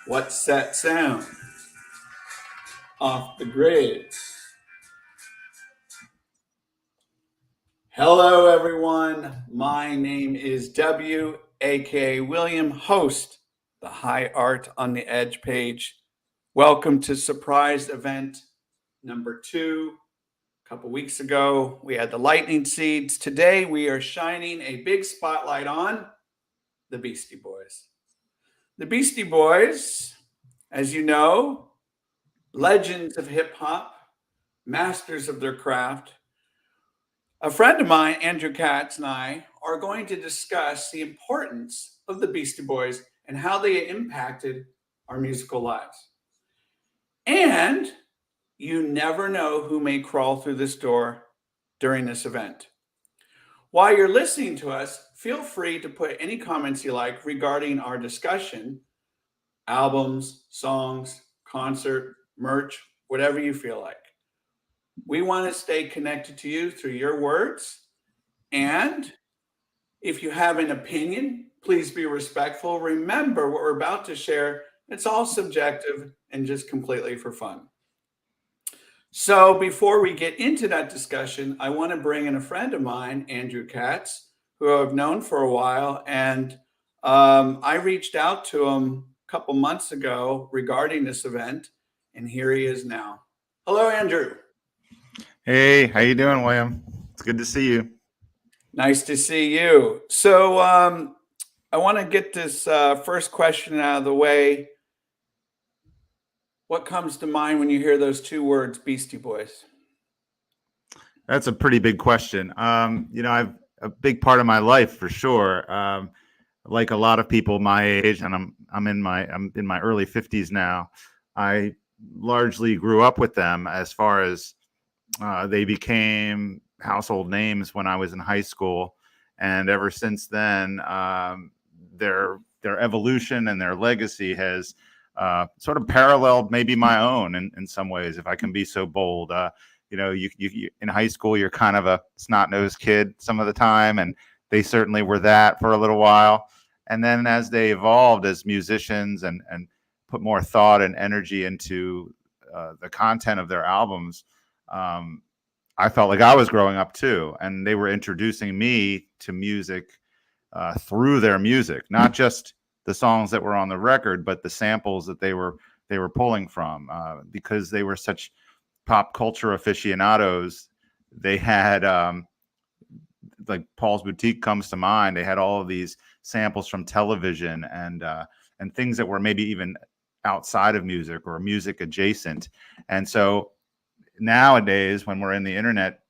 What's that sound? Off the grid. Hello, everyone. My name is W, aka William, host the High Art on the Edge page. Welcome to surprise event number 2. A couple weeks ago, we had the lightning seeds. Today, we are shining a big spotlight on the Beastie Boys. The Beastie Boys, as you know, legends of hip hop, masters of their craft. A friend of mine, Andrew Katz, and I are going to discuss the importance of the Beastie Boys and how they impacted our musical lives. And you never know who may crawl through this door during this event. While you're listening to us, feel free to put any comments you like regarding our discussion, albums, songs, concert, merch, whatever you feel like. We want to stay connected to you through your words. And if you have an opinion, please be respectful. Remember what we're about to share. It's all subjective and just completely for fun. So before we get into that discussion, I want to bring in a friend of mine, Andrew Katz, who I've known for a while. And I reached out to him a couple months ago regarding this event, and here he is now. Hello, Andrew. Hey, how you doing, William? It's good to see you. Nice to see you. So I want to get this first question out of the way. What comes to mind when you hear those two words, Beastie Boys? That's a pretty big question. I've a big part of my life for sure. Like a lot of people my age, and I'm in my early 50s now. I largely grew up with them as far as they became household names when I was in high school, and ever since then, their evolution and their legacy has sort of paralleled maybe my own in some ways, if I can be so bold. You in high school, you're kind of a snot-nosed kid some of the time, and they certainly were that for a little while. And then as they evolved as musicians and put more thought and energy into the content of their albums, I felt like I was growing up too, and they were introducing me to music through their music, not just the songs that were on the record, but the samples that they were pulling from, because they were such pop culture aficionados. They had like Paul's Boutique comes to mind. They had all of these samples from television and things that were maybe even outside of music or music adjacent. And so nowadays, when we're in the internet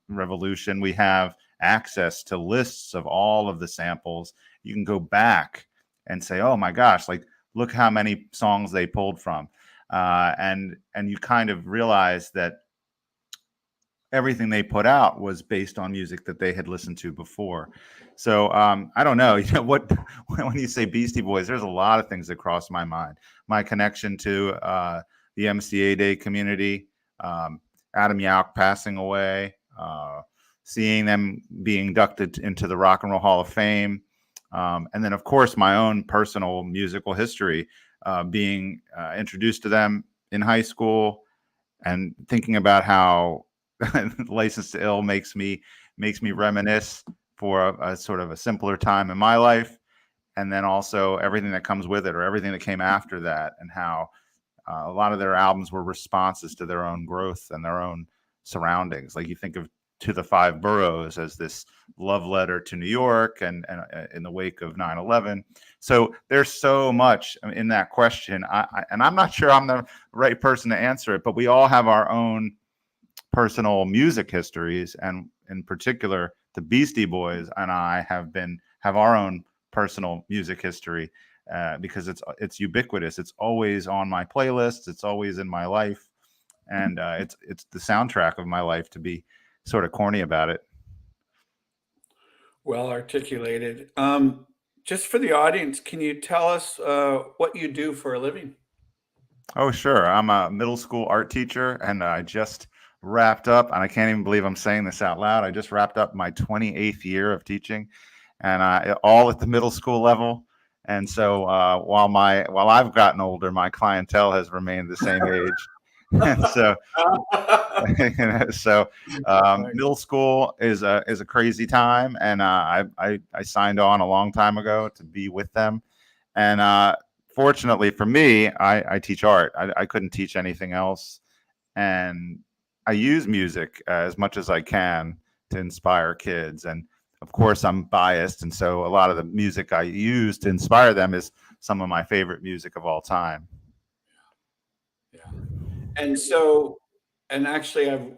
revolution, we have access to lists of all of the samples. You can go back and say, oh my gosh, like look how many songs they pulled from. And you kind of realize that everything they put out was based on music that they had listened to before. So I don't know, what when you say Beastie Boys, there's a lot of things that cross my mind. My connection to the MCA Day community, Adam Yauch passing away, seeing them being inducted into the Rock and Roll Hall of Fame, and then of course my own personal musical history, being introduced to them in high school, and thinking about how License to Ill makes me reminisce for a sort of a simpler time in my life, and then also everything that comes with it, or everything that came after that, and how a lot of their albums were responses to their own growth and their own surroundings. Like you think of To the Five Boroughs as this love letter to New York and in the wake of 9/11. So there's so much in that question. And I'm not sure I'm the right person to answer it, but we all have our own personal music histories, and in particular, the Beastie Boys and I have our own personal music history, because it's ubiquitous. It's always on my playlists. It's always in my life, and it's the soundtrack of my life, to be sort of corny about it. Well articulated. Just for the audience, can you tell us what you do for a living? Oh, sure. I'm a middle school art teacher, and I just wrapped up, and I can't even believe I'm saying this out loud. I just wrapped up my 28th year of teaching, and all at the middle school level. And so while I've gotten older, my clientele has remained the same age. And so so middle school is a crazy time, and I signed on a long time ago to be with them. And fortunately for me, I teach art. I couldn't teach anything else, and I use music as much as I can to inspire kids. And of course, I'm biased, and so a lot of the music I use to inspire them is some of my favorite music of all time. Yeah. And so, and actually, I've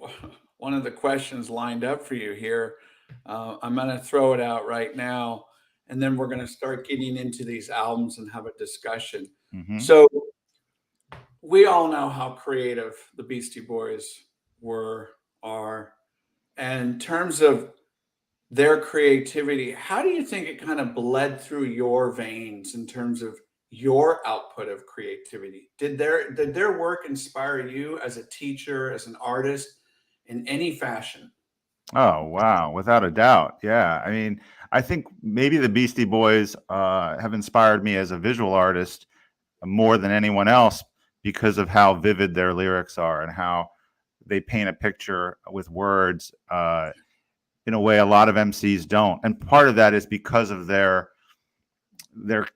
one of the questions lined up for you here. I'm going to throw it out right now, and then we're going to start getting into these albums and have a discussion. Mm-hmm. So, we all know how creative the Beastie Boys are. And in terms of their creativity, how do you think it kind of bled through your veins in terms of your output of creativity? Did their work inspire you as a teacher, as an artist, in any fashion? Oh, wow. Without a doubt. Yeah. I mean, I think maybe the Beastie Boys have inspired me as a visual artist more than anyone else because of how vivid their lyrics are and how they paint a picture with words in a way a lot of MCs don't. And part of that is because of their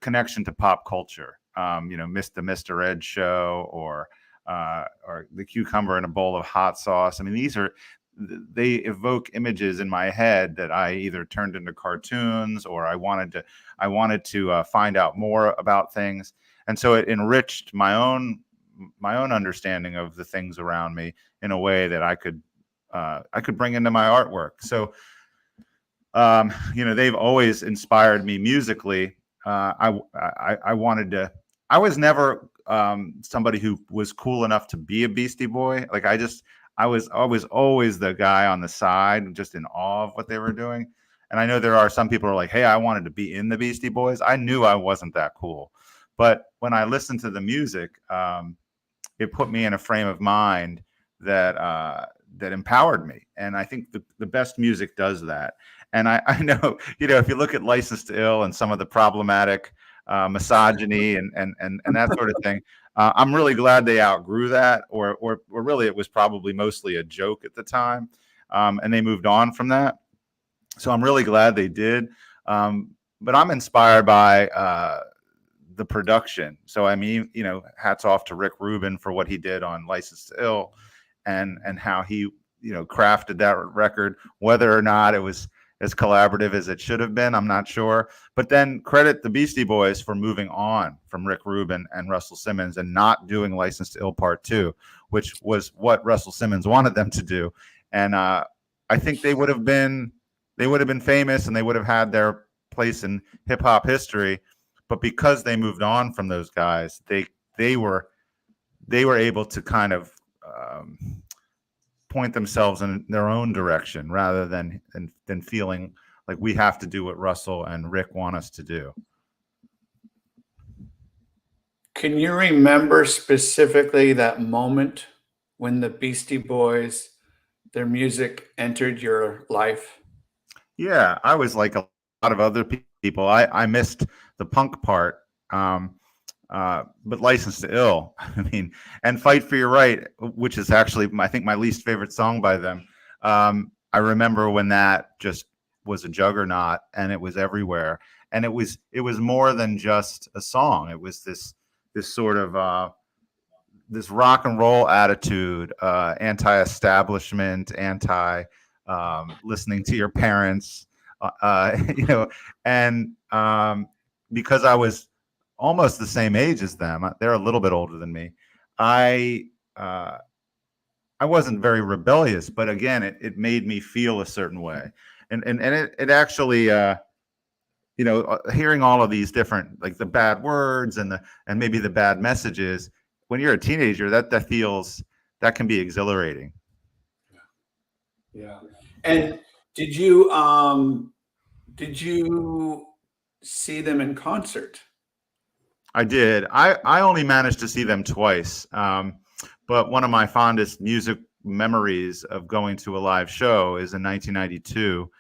connection to pop culture. Mr. Ed show or the cucumber in a bowl of hot sauce. I mean, they evoke images in my head that I either turned into cartoons or I wanted to find out more about things, and so it enriched my own understanding of the things around me in a way that I could bring into my artwork. So they've always inspired me musically. I wanted to. I was never somebody who was cool enough to be a Beastie Boy. Like I was always the guy on the side, just in awe of what they were doing. And I know there are some people who are like, "Hey, I wanted to be in the Beastie Boys." I knew I wasn't that cool, but when I listened to the music, it put me in a frame of mind that empowered me. And I think the best music does that. And I know, if you look at License to Ill and some of the problematic misogyny and that sort of thing, I'm really glad they outgrew that, or really it was probably mostly a joke at the time, and they moved on from that. So I'm really glad they did. But I'm inspired by the production. So I mean, hats off to Rick Rubin for what he did on License to Ill, and how he crafted that record. Whether or not it was as collaborative as it should have been, I'm not sure. But then credit the Beastie Boys for moving on from Rick Rubin and Russell Simmons and not doing License to Ill Part 2, which was what Russell Simmons wanted them to do. And I think they would have been famous and they would have had their place in hip hop history. But because they moved on from those guys, they were able to kind of point themselves in their own direction rather than feeling like we have to do what Russell and Rick want us to do. Can you remember specifically that moment when the Beastie Boys, their music entered your life? Yeah, I was like a lot of other people. I missed the punk part, but License to Ill, I mean, and Fight for Your Right, which is actually I think my least favorite song by them. I remember when that just was a juggernaut and it was everywhere, and it was more than just a song. It was this sort of this rock and roll attitude, anti-establishment, anti listening to your parents, and because I was almost the same age as them, they're a little bit older than me. I wasn't very rebellious, but again, it made me feel a certain way, and it actually, hearing all of these different, like the bad words and maybe the bad messages, when you're a teenager, that can be exhilarating. Yeah. And did you see them in concert? I did. I only managed to see them twice, but one of my fondest music memories of going to a live show is in 1992.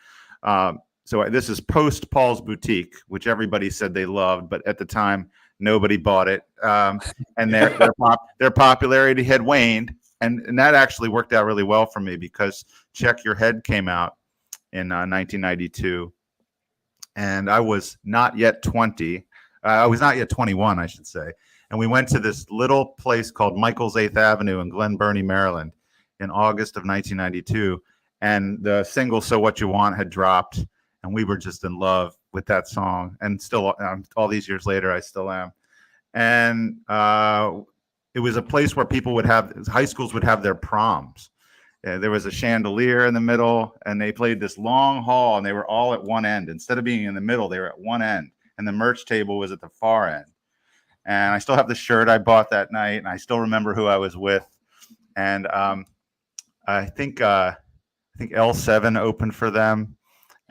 So this is post Paul's Boutique, which everybody said they loved, but at the time nobody bought it, and their popularity had waned, and that actually worked out really well for me because Check Your Head came out in 1992, and I was not yet 20. I was not yet 21, I should say. And we went to this little place called Michael's 8th Avenue in Glen Burnie, Maryland, in August of 1992. And the single "So What You Want" had dropped, and we were just in love with that song. And still, all these years later, I still am. And it was a place where high schools would have their proms. There was a chandelier in the middle, and they played this long hall, and they were all at one end. Instead of being in the middle, they were at one end, and the merch table was at the far end. And I still have the shirt I bought that night, and I still remember who I was with. And I think L7 opened for them,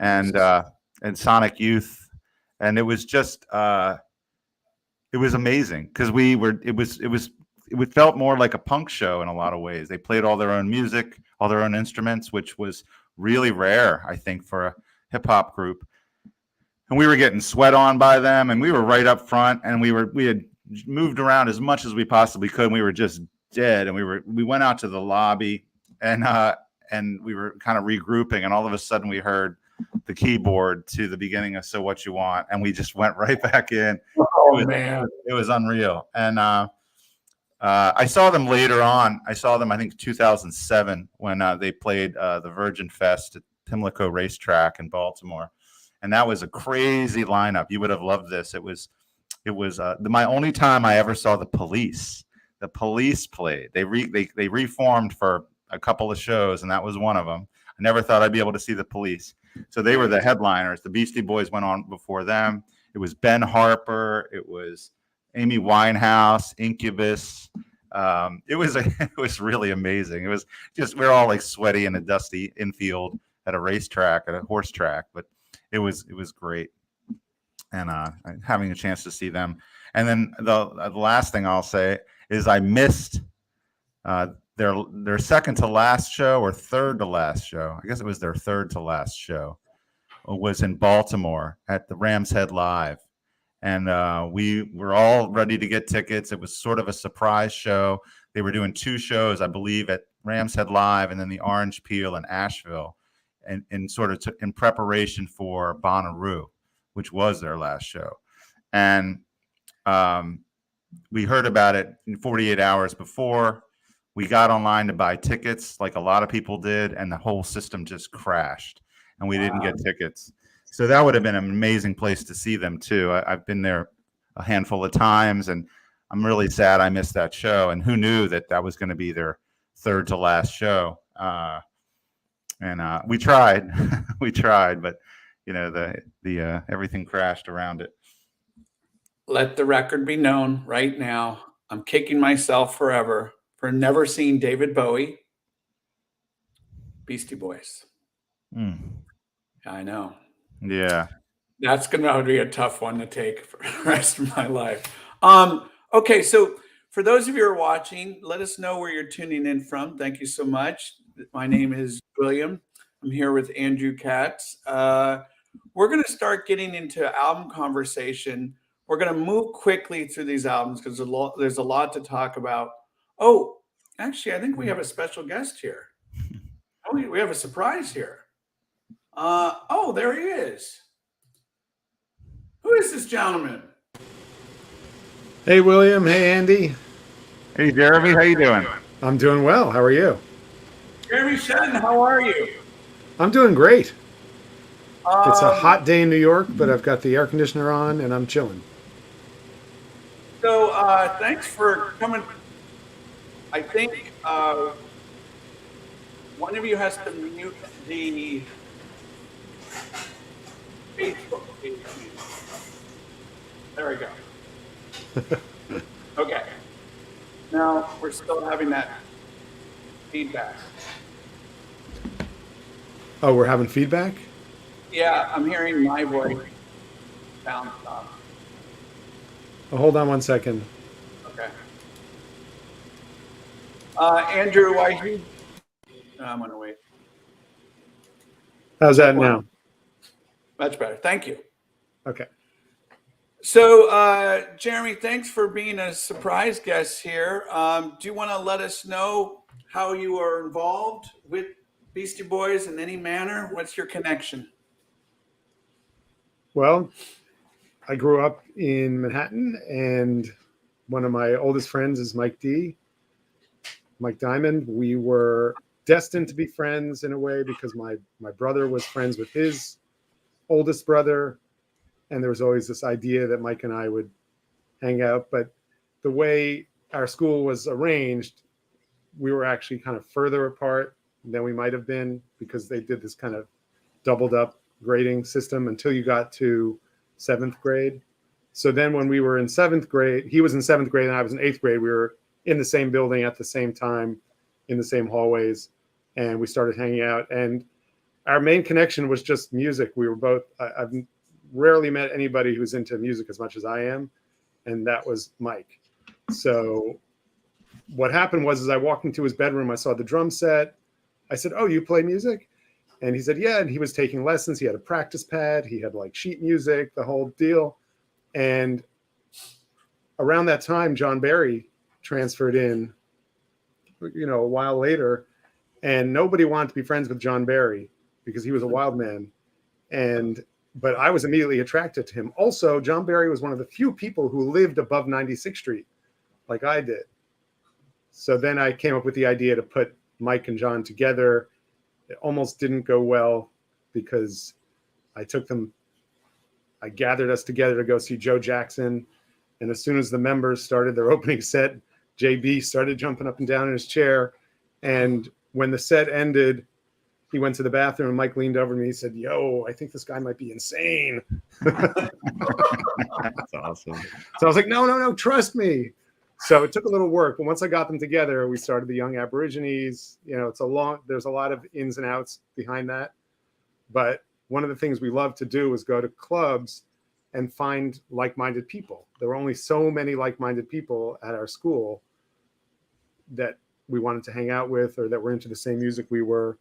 and Sonic Youth, and it was just it was amazing because it felt more like a punk show in a lot of ways. They played all their own music, all their own instruments, which was really rare, I think, for a hip hop group. And we were getting sweat on by them, and we were right up front, and we had moved around as much as we possibly could. And we were just dead, and we went out to the lobby, and we were kind of regrouping, and all of a sudden we heard the keyboard to the beginning of "So What You Want," and we just went right back in. Man, it was unreal. And I saw them later on. I saw them, I think, 2007 when they played the Virgin Fest at Pimlico Racetrack in Baltimore. And that was a crazy lineup. You would have loved this. It was my only time I ever saw the Police. The Police played. They reformed for a couple of shows, and that was one of them. I never thought I'd be able to see the Police. So they were the headliners. The Beastie Boys went on before them. It was Ben Harper. It was Amy Winehouse, Incubus. It was really amazing. It was just, we're all like sweaty in a dusty infield at a racetrack, at a horse track, but it was great. And having a chance to see them. And then the last thing I'll say is I missed their second to last show or third to last show. I guess it was their third to last show. It was in Baltimore at the Ram's Head Live. And we were all ready to get tickets. It was sort of a surprise show. They were doing two shows, I believe, at Ram's Head Live and then the Orange Peel in Asheville, and in preparation for Bonnaroo, which was their last show. And we heard about it in 48 hours before. We got online to buy tickets like a lot of people did, and the whole system just crashed, and we didn't get tickets. So that would have been an amazing place to see them too. I've been there a handful of times, and I'm really sad I missed that show. And who knew that was going to be their third to last show? And we tried, but the everything crashed around it. let the record be known right now. I'm kicking myself forever for never seeing David Bowie. Beastie Boys. I know. Yeah. That's going to be a tough one to take for the rest of my life. Okay, so for those of you who are watching, let us know where you're tuning in from. Thank you so much. My name is William. I'm here with Andrew Katz. We're going to start getting into album conversation. We're going to move quickly through these albums because there's a lot to talk about. Oh, actually, I think we have a special guest here. Oh, we have a surprise here. Oh, there he is. Who is this gentleman? Hey, William. Hey, Andy. Hey, Jeremy. How you doing? I'm doing well. How are you? Jeremy Shen, how are you? I'm doing great. It's a hot day in New York, but I've got the air conditioner on and I'm chilling. So thanks for coming. I think one of you has to mute the Facebook page. There we go. Okay. Now we're still having that feedback. Oh, we're having feedback? Yeah, I'm hearing my voice bounce off. Oh, hold on one second. Okay. Andrew, No, I'm going to wait. How's that now? Much better. Thank you. Okay. So, Jeremy, thanks for being a surprise guest here. Do you want to let us know how you are involved with Beastie Boys in any manner? What's your connection? Well, I grew up in Manhattan, and one of my oldest friends is Mike Diamond. We were destined to be friends in a way because my brother was friends with his oldest brother, and there was always this idea that Mike and I would hang out. But the way our school was arranged, we were actually kind of further apart than we might have been because they did this kind of doubled up grading system until you got to 7th grade. So then when we were in 7th grade, he was in 7th grade and I was in 8th grade. We were in the same building at the same time, in the same hallways, and we started hanging out. And our main connection was just music. We were both, I've rarely met anybody who's into music as much as I am, and that was Mike. So what happened was, as I walked into his bedroom, I saw the drum set. I said, "Oh, you play music?" And he said, "Yeah." And he was taking lessons. He had a practice pad. He had like sheet music, the whole deal. And around that time, John Barry transferred in, a while later, and nobody wanted to be friends with John Barry because he was a wild man. But I was immediately attracted to him. Also, John Barry was one of the few people who lived above 96th Street, like I did. So then I came up with the idea to put Mike and John together. It almost didn't go well because I gathered us together to go see Joe Jackson. And as soon as the members started their opening set, JB started jumping up and down in his chair. And when the set ended, he went to the bathroom and Mike leaned over to me. He said, "Yo, I think this guy might be insane." That's awesome. So I was like, no, trust me. So it took a little work. But once I got them together, we started the Young Aborigines. There's a lot of ins and outs behind that. But one of the things we love to do is go to clubs and find like-minded people. There were only so many like-minded people at our school that we wanted to hang out with or that were into the same music we were.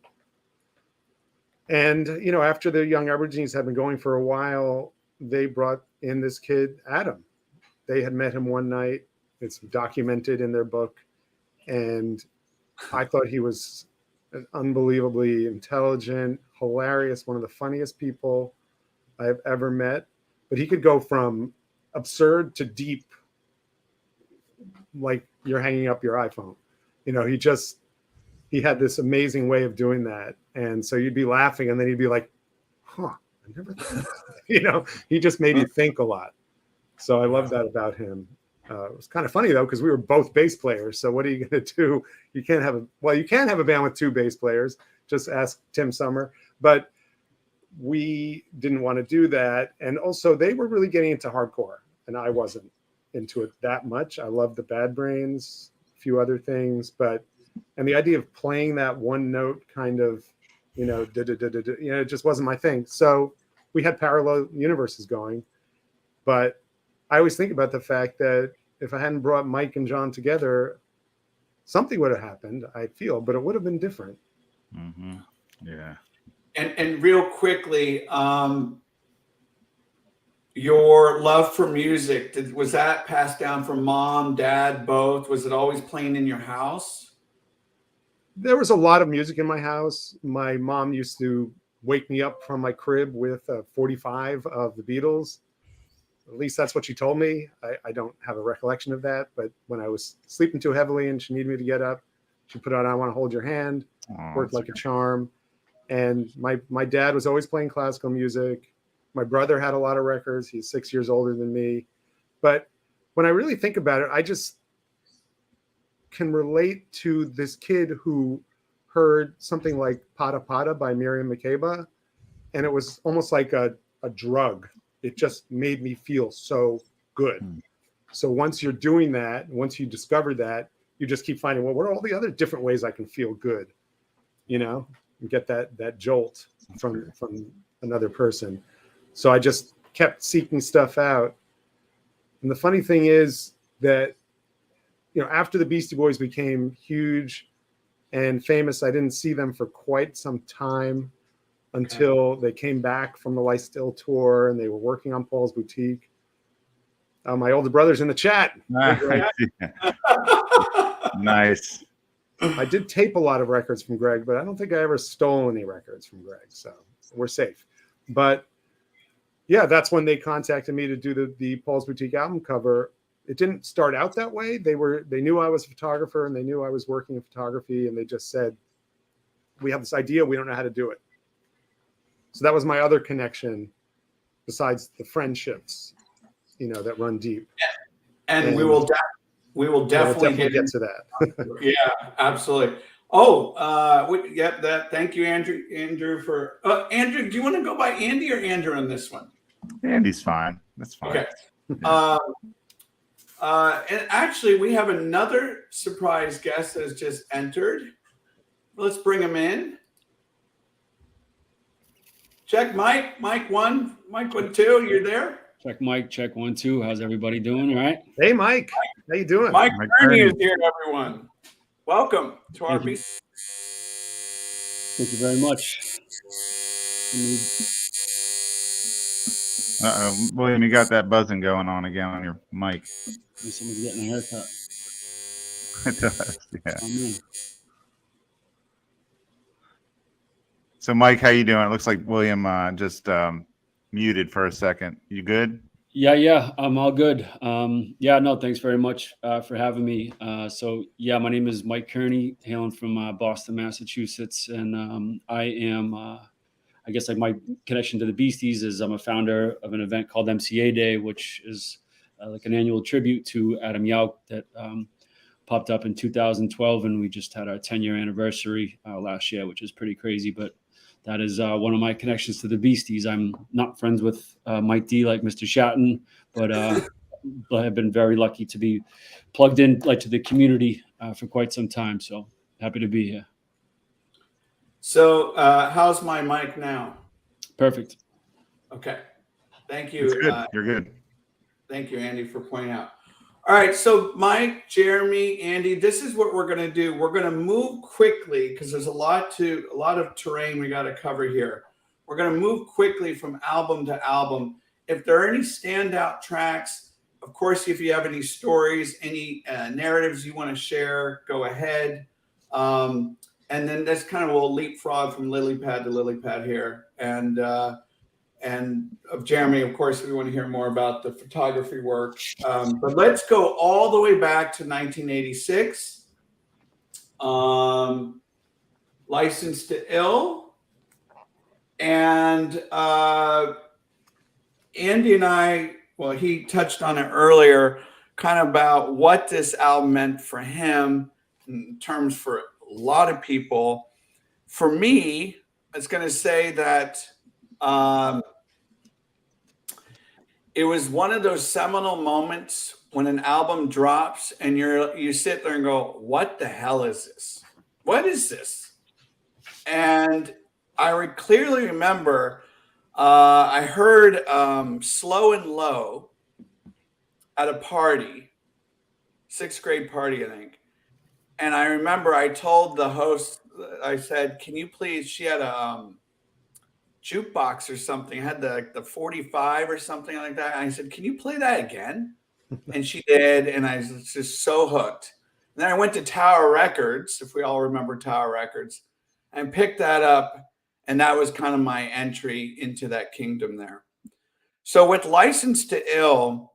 And, after the Young Aborigines had been going for a while, they brought in this kid, Adam. They had met him one night. It's documented in their book. And I thought he was an unbelievably intelligent, hilarious, one of the funniest people I've ever met. But he could go from absurd to deep, like you're hanging up your iPhone. He had this amazing way of doing that. And so you'd be laughing and then he'd be like, "Huh, I never thought that." He just made you think a lot. So I love that about him. It was kind of funny though, because we were both bass players. So what are you going to do? You can have a band with 2 bass players. Just ask Tim Summer. But we didn't want to do that. And also they were really getting into hardcore and I wasn't into it that much. I loved the Bad Brains, a few other things, and the idea of playing that one note kind of, it just wasn't my thing. So we had parallel universes going, but I always think about the fact that if I hadn't brought Mike and John together, something would have happened, I feel, but it would have been different. Mm-hmm. Yeah. And real quickly, your love for music, was that passed down from mom, dad, both? Was it always playing in your house? There was a lot of music in my house. My mom used to wake me up from my crib with a 45 of the Beatles. At least that's what she told me. I don't have a recollection of that. But when I was sleeping too heavily and she needed me to get up, she put on "I Want to Hold Your Hand." Worked like a charm. And my dad was always playing classical music. My brother had a lot of records. He's 6 years older than me. But when I really think about it, I just can relate to this kid who heard something like "Pata Pata" by Miriam Makeba. And it was almost like a drug. It just made me feel so good. So once you're doing that, once you discover that, you just keep finding, well, what are all the other different ways I can feel good? And get that jolt from another person. So I just kept seeking stuff out. And the funny thing is that, after the Beastie Boys became huge, And Famous, I didn't see them for quite some time until they came back from the Life Still tour and they were working on Paul's Boutique. My older brother's in the chat. Hey, Greg. Nice. I did tape a lot of records from Greg, but I don't think I ever stole any records from Greg, so we're safe. But yeah, that's when they contacted me to do the Paul's Boutique album cover. It didn't start out that way. They knew I was a photographer and they knew I was working in photography, and they just said, we have this idea, we don't know how to do it. So that was my other connection besides the friendships, that run deep. And we will definitely get to that. Yeah, absolutely. Oh, thank you, Andrew. Andrew, do you want to go by Andy or Andrew on this one? Andy's fine. That's fine. Okay. And actually, we have another surprise guest that has just entered. Let's bring him in. Check Mike. Mike 1, Mike 1, 2. You're there? Check Mike, check 1, 2. How's everybody doing? All right. Hey, Mike. How you doing? Mike Kearney is here, everyone. Welcome to our piece. Thank you very much. William, you got that buzzing going on again on your mic. Someone's getting a haircut. It does, yeah. Amen. So, Mike, how you doing? It looks like William just muted for a second. You good? Yeah, I'm all good. No, thanks very much for having me. My name is Mike Kearney, hailing from Boston, Massachusetts, and I am, I guess, like my connection to the Beasties is I'm a founder of an event called MCA Day, which is like an annual tribute to Adam Yauch that popped up in 2012, and we just had our 10-year anniversary last year, which is pretty crazy, but that is one of my connections to the Beasties. I'm not friends with Mike D like Mr. Shatton, but I've been very lucky to be plugged in to the community for quite some time. So happy to be here. So how's my mic now? Perfect. Okay. Thank you. Good. You're good. Thank you, Andy, for pointing out. All right, so Mike, Jeremy, Andy, this is what we're going to do. We're going to move quickly because there's a lot of terrain we got to cover here. We're going to move quickly from album to album. If there are any standout tracks, of course, if you have any stories, any narratives you want to share, go ahead. And then that's kind of we'll leapfrog from lily pad to lily pad here. And of Jeremy, of course, we want to hear more about the photography work. But let's go all the way back to 1986. Licensed to Ill. And Andy and I, well, he touched on it earlier, kind of about what this album meant for him in terms for a lot of people. For me, it's going to say that it was one of those seminal moments when an album drops and you sit there and go, what the hell is this? What is this? And I clearly remember I heard Slow and Low at a party, 6th grade party, I think. And I remember I told the host, I said, can you please, she had a jukebox or something, had the 45 or something like that. And I said, can you play that again? And she did. And I was just so hooked. And then I went to Tower Records, if we all remember Tower Records, and picked that up. And that was kind of my entry into that kingdom there. So with Licensed to Ill,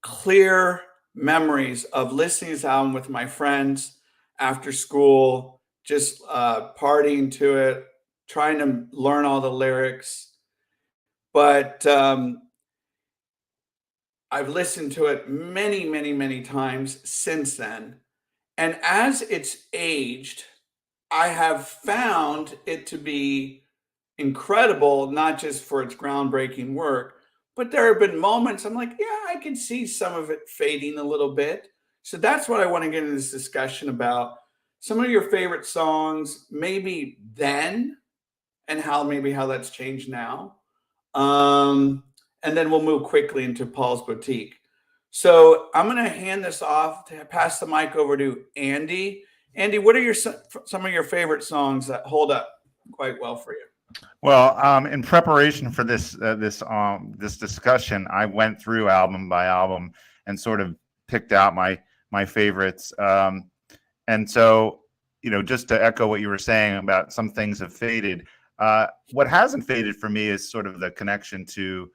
clear memories of listening to this album with my friends after school, just partying to it, trying to learn all the lyrics. But I've listened to it many, many, many times since then. And as it's aged, I have found it to be incredible, not just for its groundbreaking work, but there have been moments I'm like, yeah, I can see some of it fading a little bit. So that's what I want to get into this discussion about. Some of your favorite songs, maybe then, and how that's changed now. And then we'll move quickly into Paul's Boutique. So I'm going to hand this off, to pass the mic over to Andy. Andy, what are some of your favorite songs that hold up quite well for you? Well, in preparation for this discussion, I went through album by album and sort of picked out my favorites. And so, just to echo what you were saying about some things have faded. What hasn't faded for me is sort of the connection to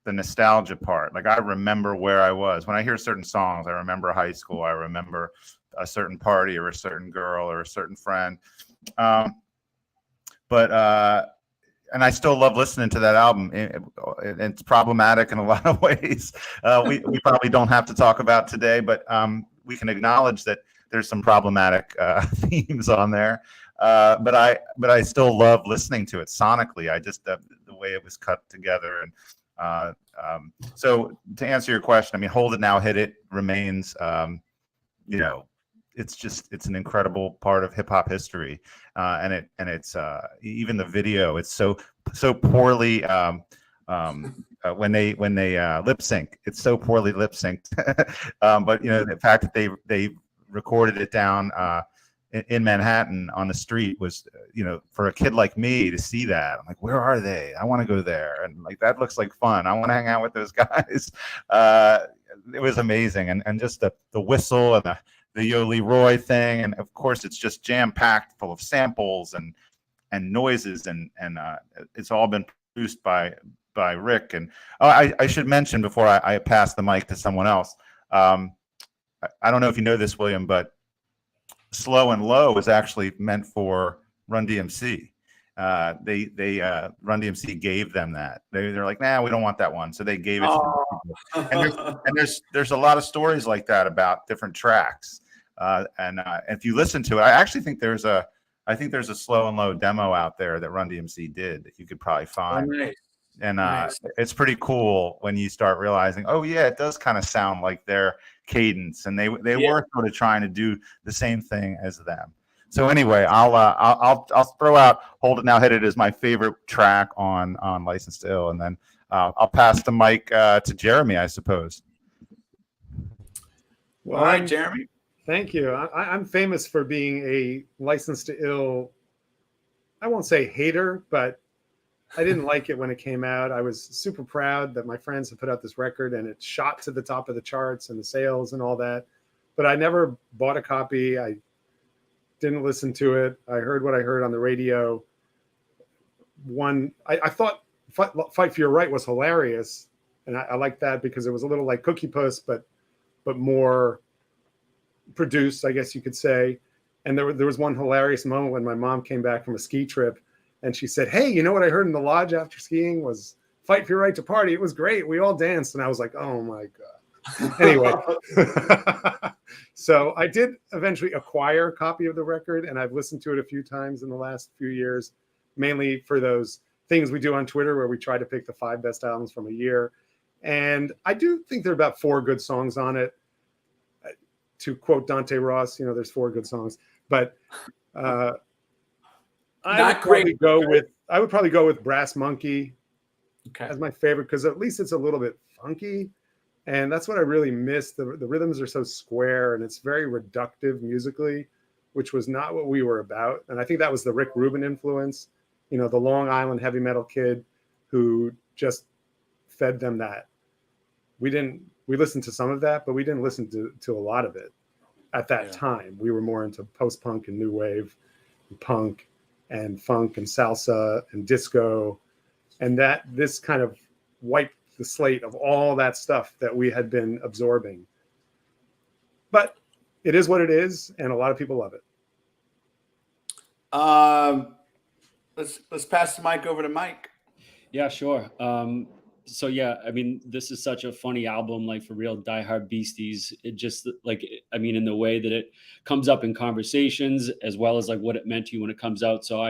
the nostalgia part. Like, I remember where I was when I hear certain songs. I remember high school. I remember a certain party or a certain girl or a certain friend. And I still love listening to that album. It's problematic in a lot of ways. We probably don't have to talk about today, but we can acknowledge that there's some problematic themes on there. But I still love listening to it sonically. I just the way it was cut together. And so to answer your question, I mean, Hold It Now, Hit It remains. It's an incredible part of hip hop history, and it's even the video. It's so poorly when they lip sync. It's so poorly lip synced, but the fact that they recorded it down in Manhattan on the street was, for a kid like me to see that, I'm like, where are they? I want to go there, and like that looks like fun. I want to hang out with those guys. It was amazing, and just the whistle and the Yo Leroy thing, and of course it's just jam packed full of samples and noises, and it's all been produced by Rick. And I should mention before I pass the mic to someone else, I don't know if you know this, William, but Slow and Low is actually meant for Run DMC. Run DMC gave them that. They're like, nah, we don't want that one, so they gave it to people. And there's a lot of stories like that about different tracks. And if you listen to it, I actually think there's a Slow and Low demo out there that Run DMC did that you could probably find. Nice. And Nice. It's pretty cool when you start realizing, oh yeah, it does kind of sound like their cadence, and they were sort of trying to do the same thing as them. So anyway, I'll throw out Hold It Now, Hit It as my favorite track on License to Ill, and then I'll pass the mic to Jeremy, I suppose. Well, all right, Jeremy. Thank you. I'm famous for being a License to Ill, I won't say hater, but I didn't like it when it came out. I was super proud that my friends had put out this record and it shot to the top of the charts and the sales and all that. But I never bought a copy. I didn't listen to it. I heard what I heard on the radio. I thought Fight for Your Right was hilarious. And I liked that because it was a little like Cookie Puss, but more produced, I guess you could say. And there was one hilarious moment when my mom came back from a ski trip and she said, hey, you know what I heard in the lodge after skiing was Fight for Your Right to Party. It was great. We all danced. And I was like, oh my God. Anyway, so I did eventually acquire a copy of the record, and I've listened to it a few times in the last few years, mainly for those things we do on Twitter where we try to pick the 5 best albums from a year. And I do think there are about 4 good songs on it. To quote Dante Ross, there's 4 good songs, but I would probably go with Brass Monkey as my favorite, because at least it's a little bit funky. And that's what I really miss. The rhythms are so square and it's very reductive musically, which was not what we were about. And I think that was the Rick Rubin influence, the Long Island heavy metal kid who just fed them that. We listened to some of that, but we didn't listen to a lot of it at that time. We were more into post-punk and new wave and punk and funk and salsa and disco. And this kind of wiped the slate of all that stuff that we had been absorbing. But it is what it is, and a lot of people love it. Let's pass the mic over to Mike. Yeah, sure. So yeah, I mean, this is such a funny album, like for real diehard Beasties. It just in the way that it comes up in conversations, as well as like what it meant to you when it comes out. So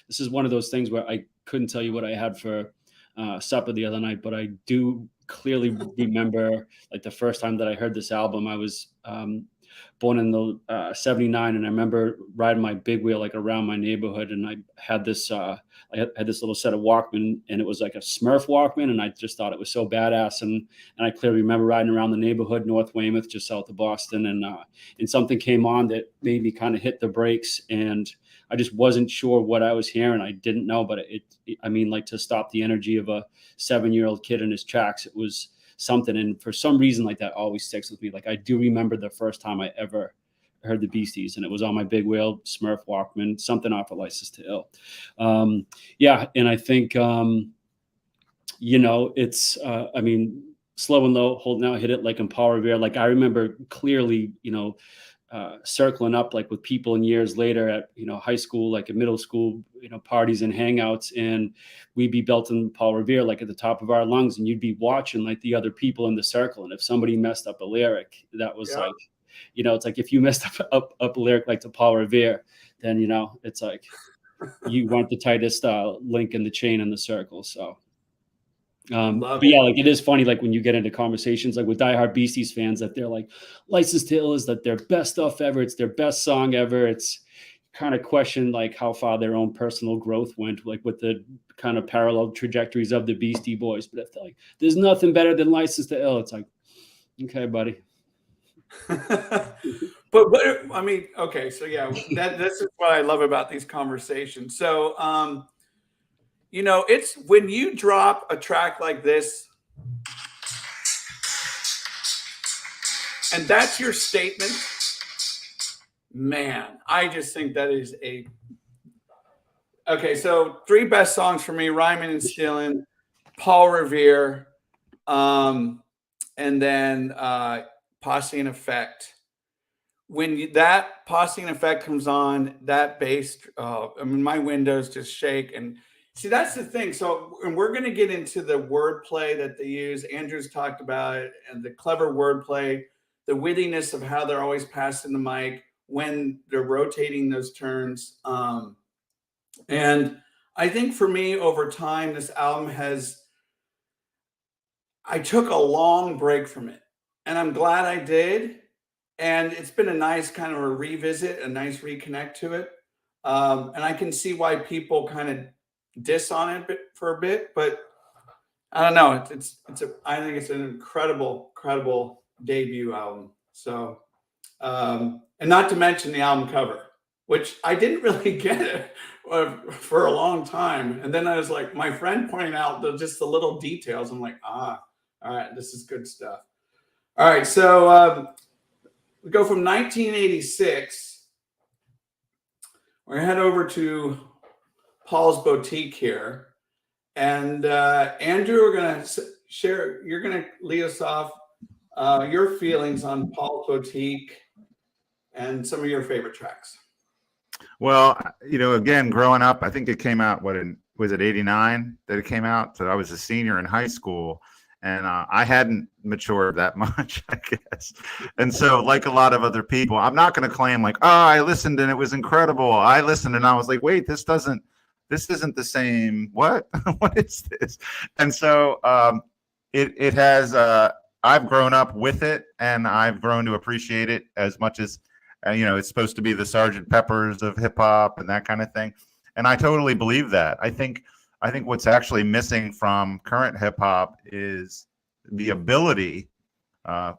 this is one of those things where I couldn't tell you what I had for supper the other night, but I do clearly remember like the first time that I heard this album. I was born in the 79, and I remember riding my big wheel like around my neighborhood, and I had this little set of Walkman, and it was like a Smurf Walkman, and I just thought it was so badass. And I clearly remember riding around the neighborhood, North Weymouth, just south of Boston, and something came on that made me kind of hit the brakes, and I just wasn't sure what I was hearing. I didn't know, but I mean, like, to stop the energy of a 7-year-old kid in his tracks, it was something. And for some reason, like, that always sticks with me. Like, I do remember the first time I ever heard the Beasties, and it was on my big wheel Smurf Walkman, something off of License to Ill. Yeah. And I think, it's, I mean, Slow and Low, Hold Now, Hit It, like in Paul Revere. Like, I remember clearly, circling up like with people in years later at, high school, like at middle school, parties and hangouts, and we'd be belting Paul Revere like at the top of our lungs, and you'd be watching like the other people in the circle. And if somebody messed up a lyric, that was like, it's like if you messed up a lyric like to Paul Revere, then, it's like you weren't the tightest link in the chain in the circle. So but yeah, like, it is funny, like when you get into conversations like with diehard Beasties fans, that they're like, License to Ill is that their best stuff ever, it's their best song ever. It's kind of question like how far their own personal growth went, like with the kind of parallel trajectories of the Beastie Boys. But if they're like, there's nothing better than License to Ill, it's like, okay, buddy. But what I mean, okay, so yeah, this is what I love about these conversations. So it's when you drop a track like this, and that's your statement, man, I just think that is okay. So 3 best songs for me: Rhyming and Stealing, Paul Revere, and then Posse in Effect. When that Posse in Effect comes on, that bass, I mean, my windows just shake. And see, that's the thing. So, and we're going to get into the wordplay that they use. Andrew's talked about it, and the clever wordplay, the wittiness of how they're always passing the mic when they're rotating those turns. And I think for me, over time, this album I took a long break from it, and I'm glad I did. And it's been a nice kind of a revisit, a nice reconnect to it. And I can see why people kind of diss on it for a bit, but I don't know. I think it's an incredible debut album. So, and not to mention the album cover, which I didn't really get it for a long time. And then I was like, my friend pointed out just the little details. I'm like, all right, this is good stuff. All right, so we go from 1986. We're going to head over to Paul's Boutique here. And Andrew, we're going to share, you're going to lead us off your feelings on Paul's Boutique and some of your favorite tracks. Well, again, growing up, I think it came out, was it 89 that it came out? So I was a senior in high school. And I hadn't matured that much, I guess. And so, like a lot of other people, I'm not going to claim like, oh, I listened and it was incredible. I listened and I was like, wait, this isn't the same. What? What is this? And so it has, I've grown up with it, and I've grown to appreciate it as much as, it's supposed to be the Sgt. Pepper's of hip hop and that kind of thing. And I totally believe that. I think what's actually missing from current hip hop is the ability,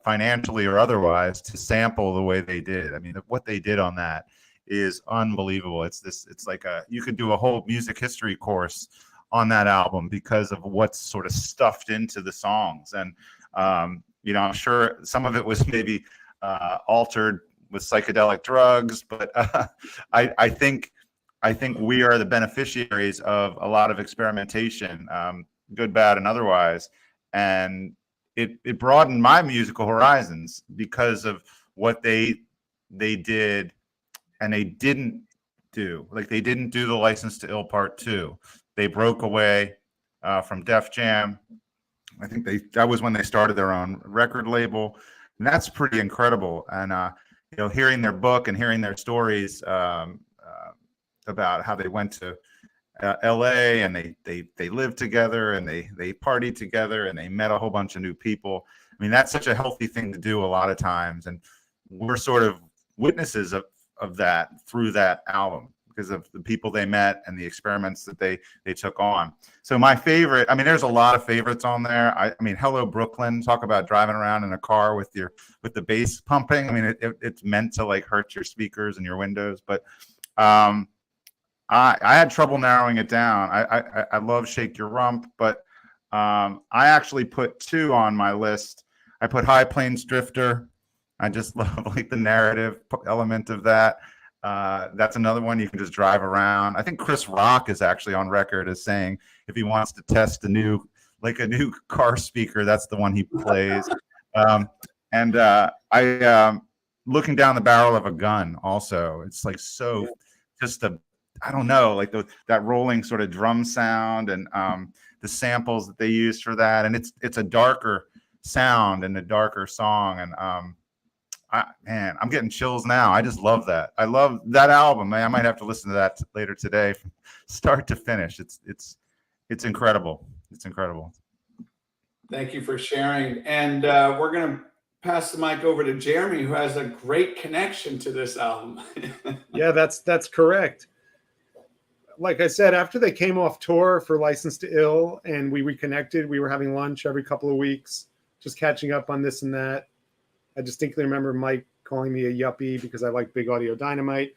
financially or otherwise, to sample the way they did. I mean, what they did on that is unbelievable. It's like you could do a whole music history course on that album because of what's sort of stuffed into the songs. And, I'm sure some of it was maybe altered with psychedelic drugs, but I think we are the beneficiaries of a lot of experimentation, good, bad, and otherwise. And it broadened my musical horizons because of what they did and they didn't do. Like, they didn't do the License to Ill Part 2. They broke away from Def Jam. I think that was when they started their own record label. And that's pretty incredible. And, hearing their book and hearing their stories, about how they went to LA and they lived together and they partied together and they met a whole bunch of new people. I mean, that's such a healthy thing to do a lot of times. And we're sort of witnesses of that through that album because of the people they met and the experiments that they took on. So my favorite, I mean, there's a lot of favorites on there. I mean, Hello Brooklyn, talk about driving around in a car with the bass pumping. I mean, it's meant to like hurt your speakers and your windows, but I had trouble narrowing it down. I love Shake Your Rump, but I actually put 2 on my list. I put High Plains Drifter. I just love like the narrative element of that. That's another one you can just drive around. I think Chris Rock is actually on record as saying if he wants to test a new car speaker, that's the one he plays. I Looking Down the Barrel of a Gun also. It's like so just I don't know, like that rolling sort of drum sound and the samples that they use for that, and it's a darker sound and a darker song, and man, I'm getting chills now. I just love that. I love that album. I might have to listen to that later today, from start to finish. It's incredible. It's incredible. Thank you for sharing, and we're gonna pass the mic over to Jeremy, who has a great connection to this album. Yeah, that's correct. Like I said, after they came off tour for License to Ill and we reconnected, we were having lunch every couple of weeks, just catching up on this and that. I distinctly remember Mike calling me a yuppie because I like Big Audio Dynamite,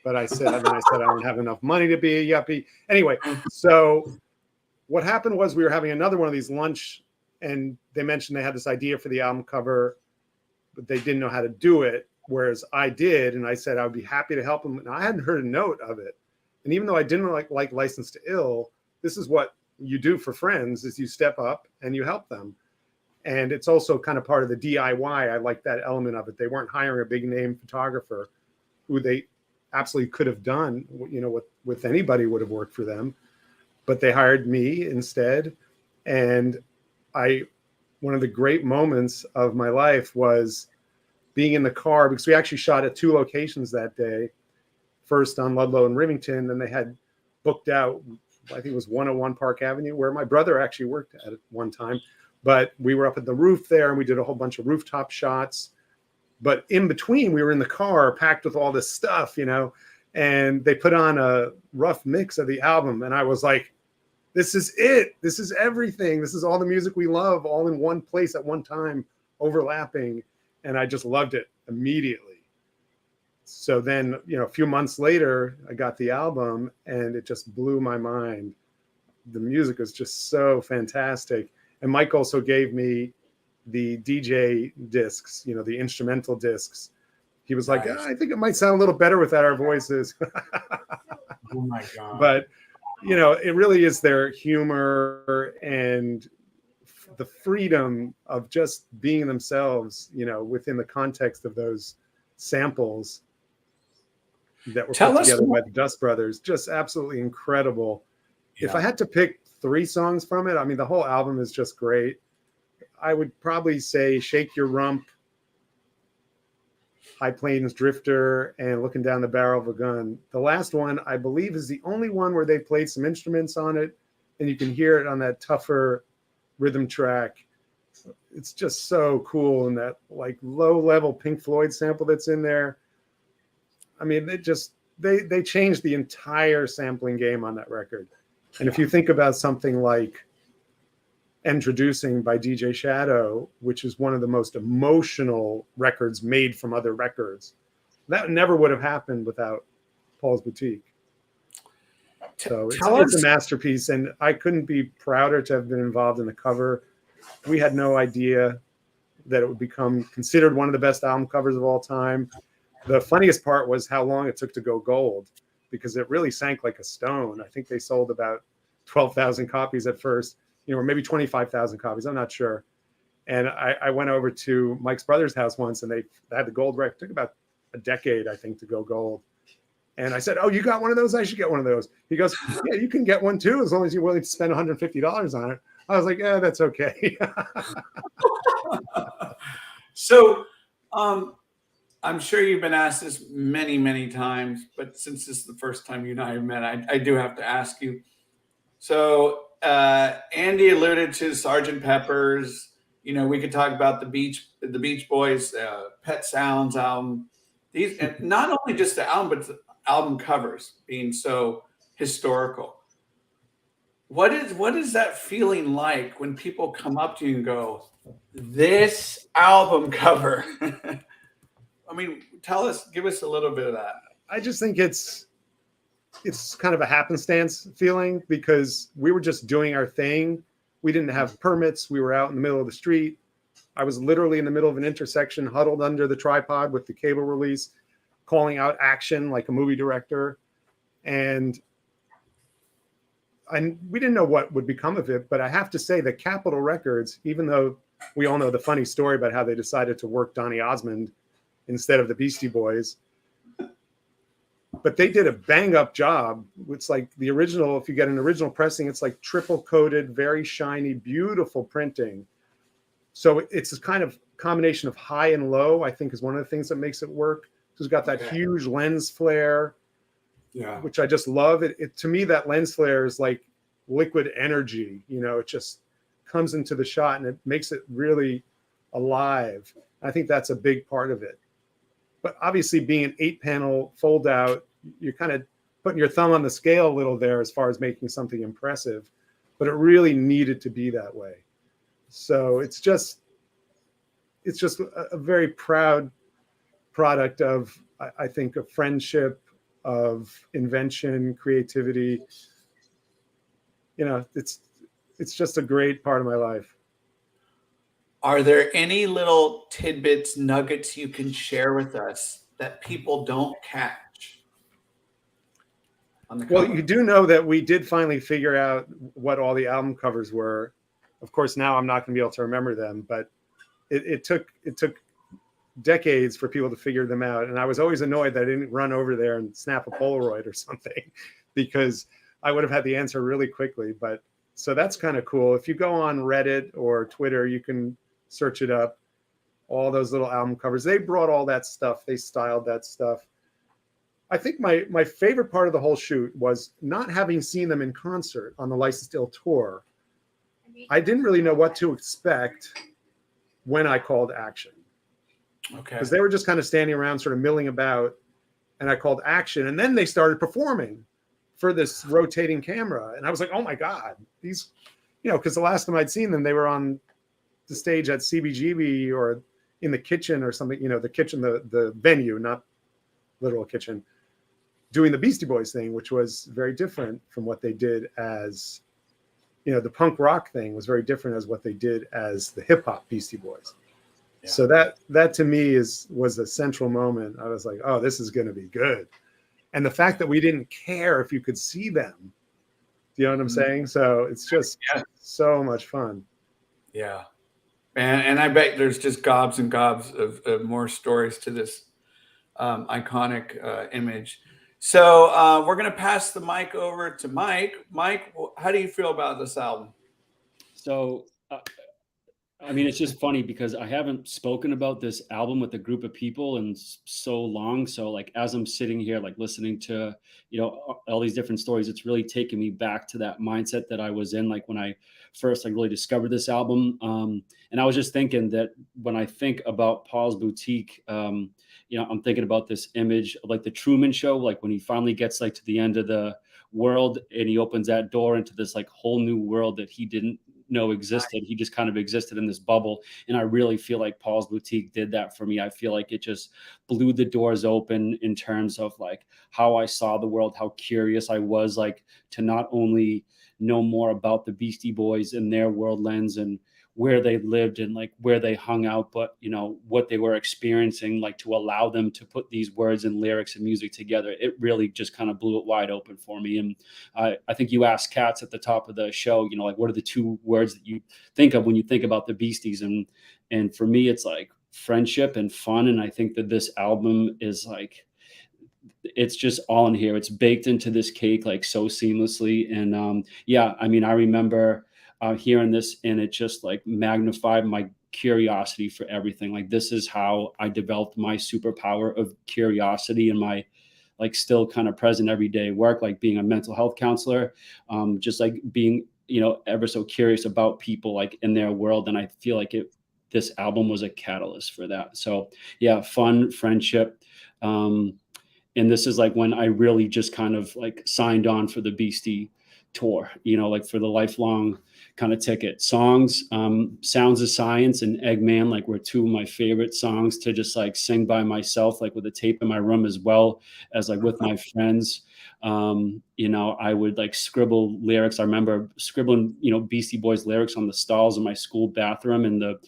but I said I don't have enough money to be a yuppie. Anyway, so what happened was we were having another one of these lunch, and they mentioned they had this idea for the album cover, but they didn't know how to do it, whereas I did, and I said I would be happy to help them. And I hadn't heard a note of it. And even though I didn't like License to Ill, this is what you do for friends, is you step up and you help them. And it's also kind of part of the DIY. I like that element of it. They weren't hiring a big name photographer who they absolutely could have done, with anybody would have worked for them, but they hired me instead. And one of the great moments of my life was being in the car, because we actually shot at 2 locations that day. First on Ludlow and Rivington, then they had booked out, I think it was 101 Park Avenue, where my brother actually worked at one time. But we were up at the roof there, and we did a whole bunch of rooftop shots. But in between, we were in the car packed with all this stuff, and they put on a rough mix of the album. And I was like, this is it. This is everything. This is all the music we love, all in one place at one time, overlapping. And I just loved it immediately. So then, a few months later, I got the album, and it just blew my mind. The music was just so fantastic. And Mike also gave me the DJ discs, the instrumental discs. He was like, I think it might sound a little better without our voices. Oh my God. But, it really is their humor and the freedom of just being themselves, within the context of those samples that were put together by the Dust Brothers. Just absolutely incredible. Yeah. If I had to pick 3 songs from it, I mean, the whole album is just great. I would probably say Shake Your Rump, High Plains Drifter, and Looking Down the Barrel of a Gun. The last one, I believe, is the only one where they played some instruments on it, and you can hear it on that tougher rhythm track. It's just so cool, and that like low-level Pink Floyd sample that's in there. I mean, they changed the entire sampling game on that record. And if you think about something like Introducing by DJ Shadow, which is one of the most emotional records made from other records, that never would have happened without Paul's Boutique. So it's a masterpiece, and I couldn't be prouder to have been involved in the cover. We had no idea that it would become considered one of the best album covers of all time. The funniest part was how long it took to go gold, because it really sank like a stone. I think they sold about 12,000 copies at first, or maybe 25,000 copies. I'm not sure. And I went over to Mike's brother's house once, and they had the gold record. It took about a decade, I think, to go gold. And I said, "Oh, you got one of those? I should get one of those." He goes, "Yeah, you can get one too, as long as you're willing to spend $150 on it." I was like, "Yeah, that's okay." So, I'm sure you've been asked this many, many times, but since this is the first time you and I have met, I do have to ask you. So, Andy alluded to Sgt. Pepper's. we could talk about the Beach Boys, Pet Sounds album. These, and not only just the album, but the album covers being so historical. What is that feeling like when people come up to you and go, "This album cover"? I mean, give us a little bit of that. I just think it's kind of a happenstance feeling because we were just doing our thing. We didn't have permits. We were out in the middle of the street. I was literally in the middle of an intersection, huddled under the tripod with the cable release, calling out action like a movie director. And we didn't know what would become of it, but I have to say that Capitol Records, even though we all know the funny story about how they decided to work Donny Osmond instead of the Beastie Boys, but they did a bang up job. It's like the original, if you get an original pressing, it's like triple coated, very shiny, beautiful printing. So it's a kind of combination of high and low, I think is one of the things that makes it work. So it's got that huge lens flare, which I just love. It to me, that lens flare is like liquid energy. It just comes into the shot and it makes it really alive. I think that's a big part of it. But obviously being an 8-panel fold out, you're kind of putting your thumb on the scale a little there as far as making something impressive, but it really needed to be that way. So it's just a very proud product of, I think, of friendship, of invention, creativity. It's just a great part of my life. Are there any little tidbits, nuggets you can share with us that people don't catch on the cover? Well, you do know that we did finally figure out what all the album covers were. Of course, now I'm not going to be able to remember them, but it took decades for people to figure them out. And I was always annoyed that I didn't run over there and snap a Polaroid or something, because I would have had the answer really quickly. But so that's kind of cool. If you go on Reddit or Twitter, you can search it up. All those little album covers. They brought all that stuff. They styled that stuff. I think my favorite part of the whole shoot was not having seen them in concert on the Licensed Ill tour. I didn't really know what to expect when I called action. Okay. Because they were just kind of standing around sort of milling about, and I called action, and then they started performing for this rotating camera. And I was like, oh my God, these, because the last time I'd seen them, they were on the stage at CBGB or in the kitchen or something, the kitchen, the venue, not literal kitchen, doing the Beastie Boys thing, which was very different from what they did as, the punk rock thing was very different as what they did as the hip hop Beastie Boys. Yeah. So that to me was a central moment. I was like, oh, this is going to be good. And the fact that we didn't care if you could see them, do you know what I'm saying? So it's just so much fun. Yeah. And I bet there's just gobs and gobs of more stories to this iconic image. So we're going to pass the mic over to Mike. Mike, how do you feel about this album? So, I mean, it's just funny because I haven't spoken about this album with a group of people in so long. So like, as I'm sitting here, like listening to, all these different stories, it's really taken me back to that mindset that I was in, like when I first really discovered this album. And I was just thinking that when I think about Paul's Boutique, I'm thinking about this image of like the Truman Show, like when he finally gets like to the end of the world and he opens that door into this like whole new world that he didn't know existed. He just kind of existed in this bubble. And I really feel like Paul's Boutique did that for me. I feel like it just blew the doors open in terms of like how I saw the world, how curious I was like to not only know more about the Beastie Boys and their world lens and where they lived and like where they hung out, but what they were experiencing, like to allow them to put these words and lyrics and music together. It really just kind of blew it wide open for me. And I think you asked Katz at the top of the show, like what are the two words that you think of when you think about the Beasties? And for me, it's like friendship and fun. And I think that this album is like, it's just all in here. It's baked into this cake like so seamlessly. And I mean, I remember hearing this and it just like magnified my curiosity for everything. Like this is how I developed my superpower of curiosity and my like still kind of present everyday work, like being a mental health counselor, just like being ever so curious about people like in their world. And I feel like this album was a catalyst for that. So yeah, fun, friendship. And this is like when I really just kind of like signed on for the Beastie tour, like for the lifelong kind of ticket. Songs, Sounds of Science and Eggman, like were two of my favorite songs to just like sing by myself, like with a tape in my room, as well as like with my friends. I would like scribble lyrics. I remember scribbling, Beastie Boys lyrics on the stalls in my school bathroom, and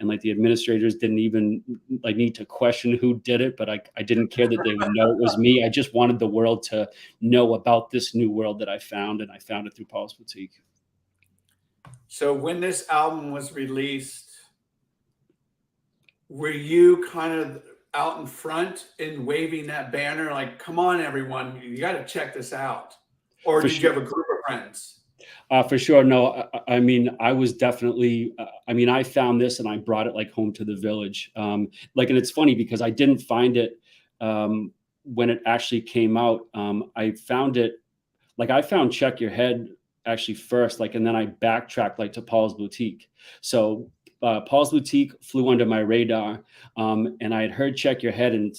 like the administrators didn't even like need to question who did it, but I didn't care that they would know it was me. I just wanted the world to know about this new world that I found, and I found it through Paul's Boutique. So when this album was released, were you kind of out in front and waving that banner like, come on, everyone, you got to check this out? Or did you have a group of friends? For sure. No, I mean, I was definitely, I found this and I brought it like home to the village. And it's funny because I didn't find it when it actually came out. I found it, I found Check Your Head actually first, and then I backtracked to Paul's Boutique. So Paul's Boutique flew under my radar, and I had heard Check Your Head, and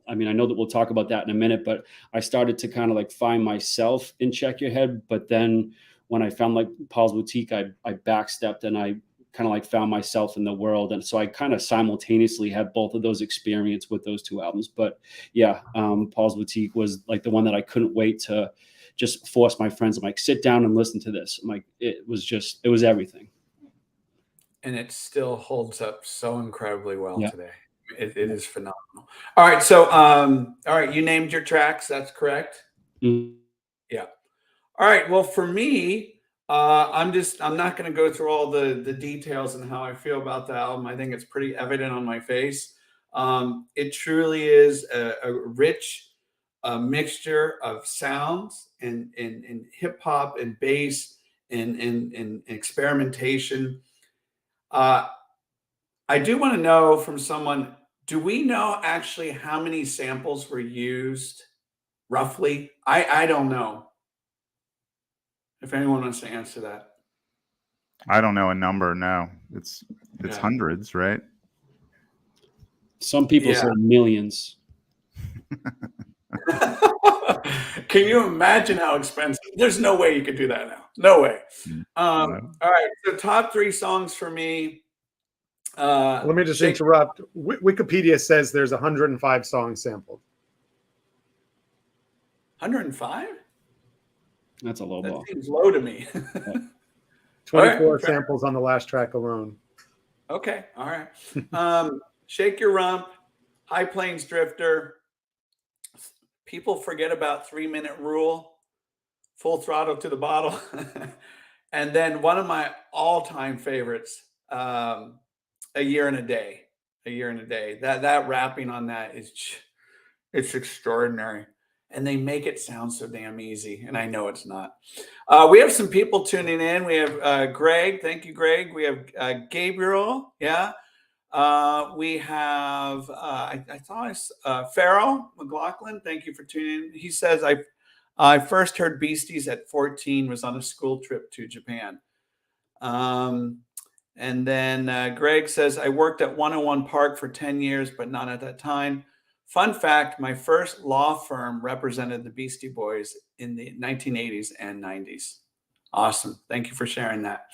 I know that we'll talk about that in a minute, but I started to kind of find myself in Check Your Head. But then when I found Paul's Boutique, I backstepped and I kind of found myself in the world. And so I kind of simultaneously had both of those experiences with those two albums. But yeah, Paul's Boutique was the one that I couldn't wait to just force my friends. I'm sit down and listen to this. It was everything. And it still holds up so incredibly well today. It is phenomenal. All right. So, all right. You named your tracks. That's correct. Mm-hmm. Yeah. All right. Well, for me, I'm not going to go through all the details and how I feel about the album. I think it's pretty evident on my face. It truly is a rich mixture of sounds and hip hop and bass and experimentation. I do want to know from someone, do we know actually how many samples were used roughly? I don't know. If anyone wants to answer that. I don't know a number. No, it's hundreds, right? Some people say millions. Can you imagine how expensive? There's no way you could do that now. No way. All right. So top 3 songs for me. Let me just interrupt. Wikipedia says there's 105 songs sampled. 105? That's a low ball. That seems low to me. 24 samples on the last track alone. Okay. All right. Shake Your Rump, High Plains Drifter. People forget about 3-minute rule, Full Throttle to the Bottle. And then one of my all-time favorites, A Year and a Day. A Year and a Day. That rapping on that it's extraordinary. And they make it sound so damn easy. And I know it's not. We have some people tuning in. We have Greg. Thank you, Greg. We have Gabriel. Yeah. We have, I thought Farrell McLaughlin. Thank you for tuning in. He says, I first heard Beasties at 14, was on a school trip to Japan. And then Greg says, I worked at 101 Park for 10 years, but not at that time. Fun fact, my first law firm represented the Beastie Boys in the 1980s and 90s. Awesome. Thank you for sharing that.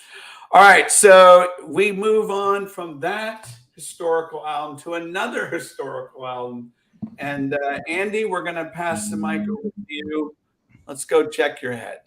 All right. So we move on from that historical album to another historical album. And Andy, we're going to pass the mic over to you. Let's go Check Your Head.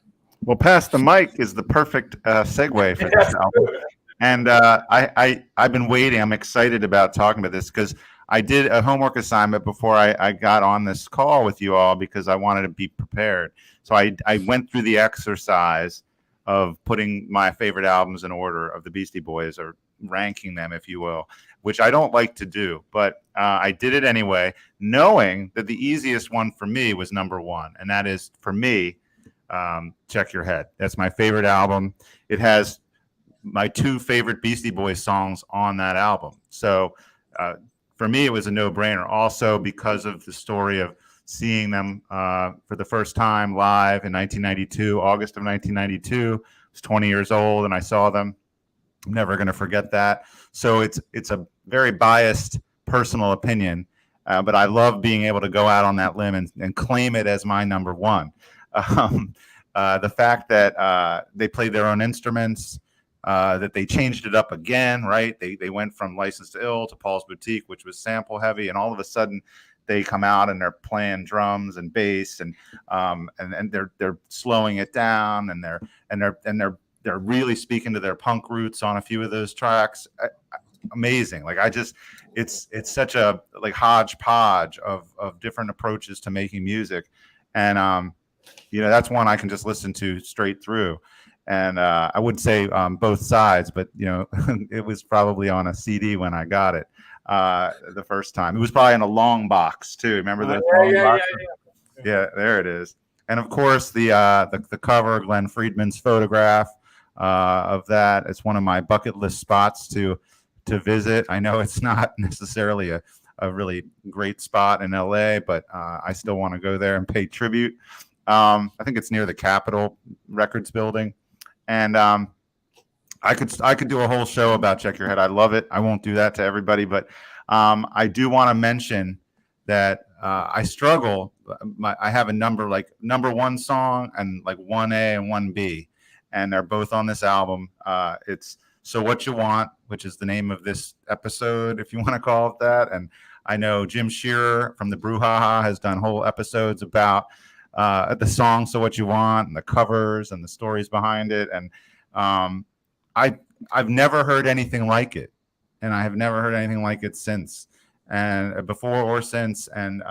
Well, Pass the Mic is the perfect segue for this album. And I've been waiting. I'm excited about talking about this because I did a homework assignment before I got on this call with you all because I wanted to be prepared. So I went through the exercise of putting my favorite albums in order of the Beastie Boys, or ranking them, if you will, which I don't like to do. But I did it anyway, knowing that the easiest one for me was number 1. And that is, for me, Check Your Head. That's my favorite album. It has my 2 favorite Beastie Boys songs on that album. So for me, it was a no-brainer. Also, because of the story of seeing them for the first time live in 1992, August of 1992, was 20 years old and I saw them. I'm never going to forget that. So it's a very biased personal opinion, but I love being able to go out on that limb and claim it as my number one. The fact that they played their own instruments, that they changed it up again, right? They went from License to Ill to Paul's Boutique, which was sample heavy, and all of a sudden they come out and they're playing drums and bass, and they're slowing it down, and they're really speaking to their punk roots on a few of those tracks. Amazing. Like it's such a like hodgepodge of different approaches to making music, and that's one I can just listen to straight through. And I would say both sides, but it was probably on a CD when I got it the first time. It was probably in a long box too. Remember those long boxes? Yeah, there it is. And of course the cover, Glenn Friedman's photograph of that. It's one of my bucket list spots to visit. I know it's not necessarily a really great spot in LA, but I still want to go there and pay tribute. I think it's near the Capitol Records building. And I could do a whole show about Check Your Head. I love it. I won't do that to everybody, but I do want to mention that I struggle. I have a number one song and like 1A and 1B, and they're both on this album. It's So What You Want, which is the name of this episode, if you want to call it that. And I know Jim Shearer from the Brouhaha has done whole episodes about the song So What You Want and the covers and the stories behind it. And I've never heard anything like it, and I have never heard anything like it since, and before or since. And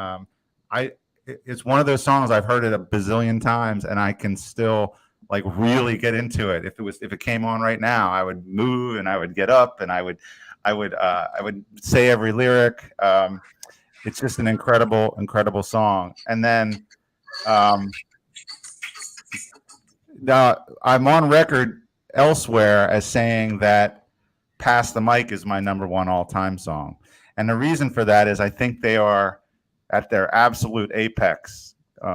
it's one of those songs I've heard it a bazillion times, and I can still like really get into it. If it came on right now, I would move and I would get up and I would say every lyric. It's just an incredible song. And then now I'm on record elsewhere as saying that Pass the Mic is my number one all-time song. And the reason for that is I think they are at their absolute apex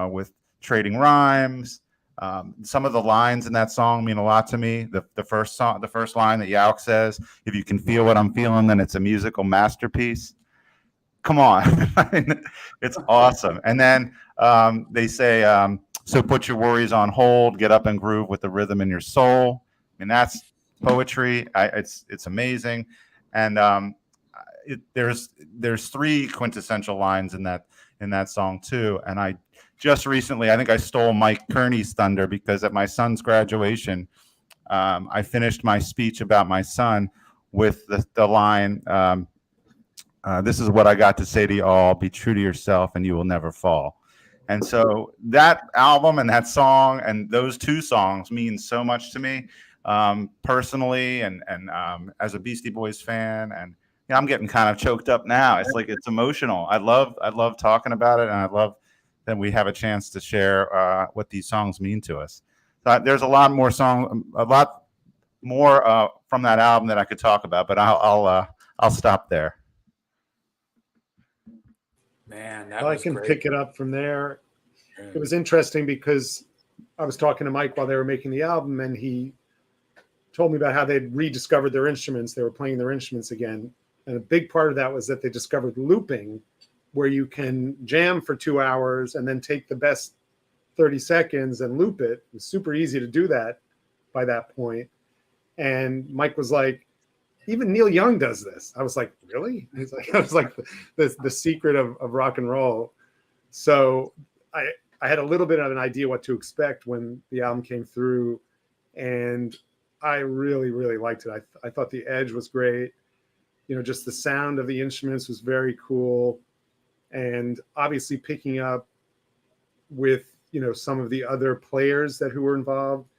with Trading Rhymes. Some of the lines in that song mean a lot to me. The first line that Yauk says, "If you can feel what I'm feeling, then it's a musical masterpiece." Come on. I mean, it's awesome. And then they say, "So put your worries on hold, get up and groove with the rhythm in your soul." I mean, that's poetry. It's amazing. And there's three quintessential lines in that song too. And I just recently, I think I stole Mike Kearney's thunder, because at my son's graduation, I finished my speech about my son with the line, "This is what I got to say to you all: be true to yourself and you will never fall." And so that album and that song and those two songs mean so much to me personally, and as a Beastie Boys fan. And I'm getting kind of choked up now. It's emotional. I love talking about it, and I love that we have a chance to share what these songs mean to us. There's a lot more from that album that I could talk about, but I'll stop there. Man, I can pick it up from there. It was interesting because I was talking to Mike while they were making the album, and he told me about how they'd rediscovered their instruments. They were playing their instruments again. And a big part of that was that they discovered looping, where you can jam for 2 hours and then take the best 30 seconds and loop it. It was super easy to do that by that point. And Mike was like, even Neil Young does this. I was like, really? He's like, I was like, the secret of rock and roll. So I had a little bit of an idea what to expect when the album came through, and I really, really liked it. I thought the edge was great. Just the sound of the instruments was very cool. And obviously picking up with, some of the other players who were involved,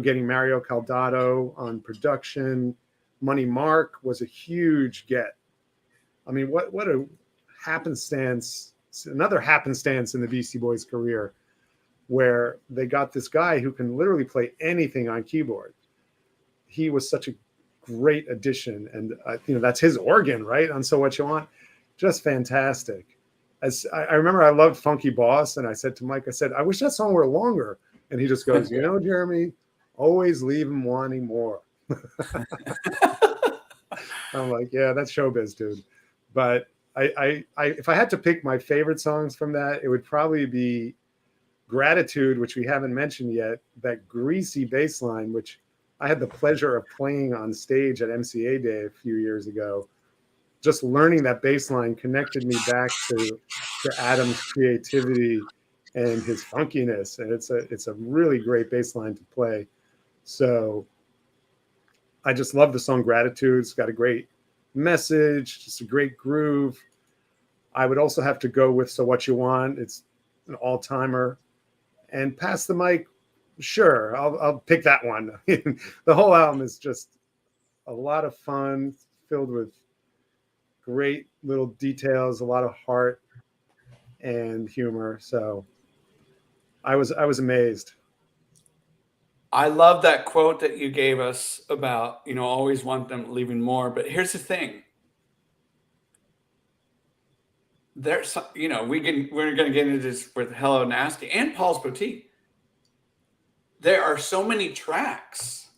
getting Mario Caldato on production. Money Mark was a huge get. I mean, what a happenstance, another happenstance in the Beastie Boys career, where they got this guy who can literally play anything on keyboard. He was such a great addition. And, that's his organ, right? On So What You Want. Just fantastic. As I remember, I loved Funky Boss. And I said to Mike, I wish that song were longer. And he just goes, Jeremy, always leave them wanting more. I'm like, yeah, that's showbiz, dude. But if I had to pick my favorite songs from that, it would probably be Gratitude, which we haven't mentioned yet, that greasy bass line, which I had the pleasure of playing on stage at MCA Day a few years ago. Just learning that bass line connected me back to Adam's creativity and his funkiness. And it's a really great bass line to play. So I just love the song Gratitude. It's got a great message, just a great groove. I would also have to go with So What You Want. It's an all-timer. And Pass the Mic, sure, I'll pick that one. The whole album is just a lot of fun, filled with great little details, a lot of heart and humor. So I was amazed. I love that quote that you gave us about, always want them leaving more. But here's the thing. There's, we're going to get into this with Hello Nasty and Paul's Boutique. There are so many tracks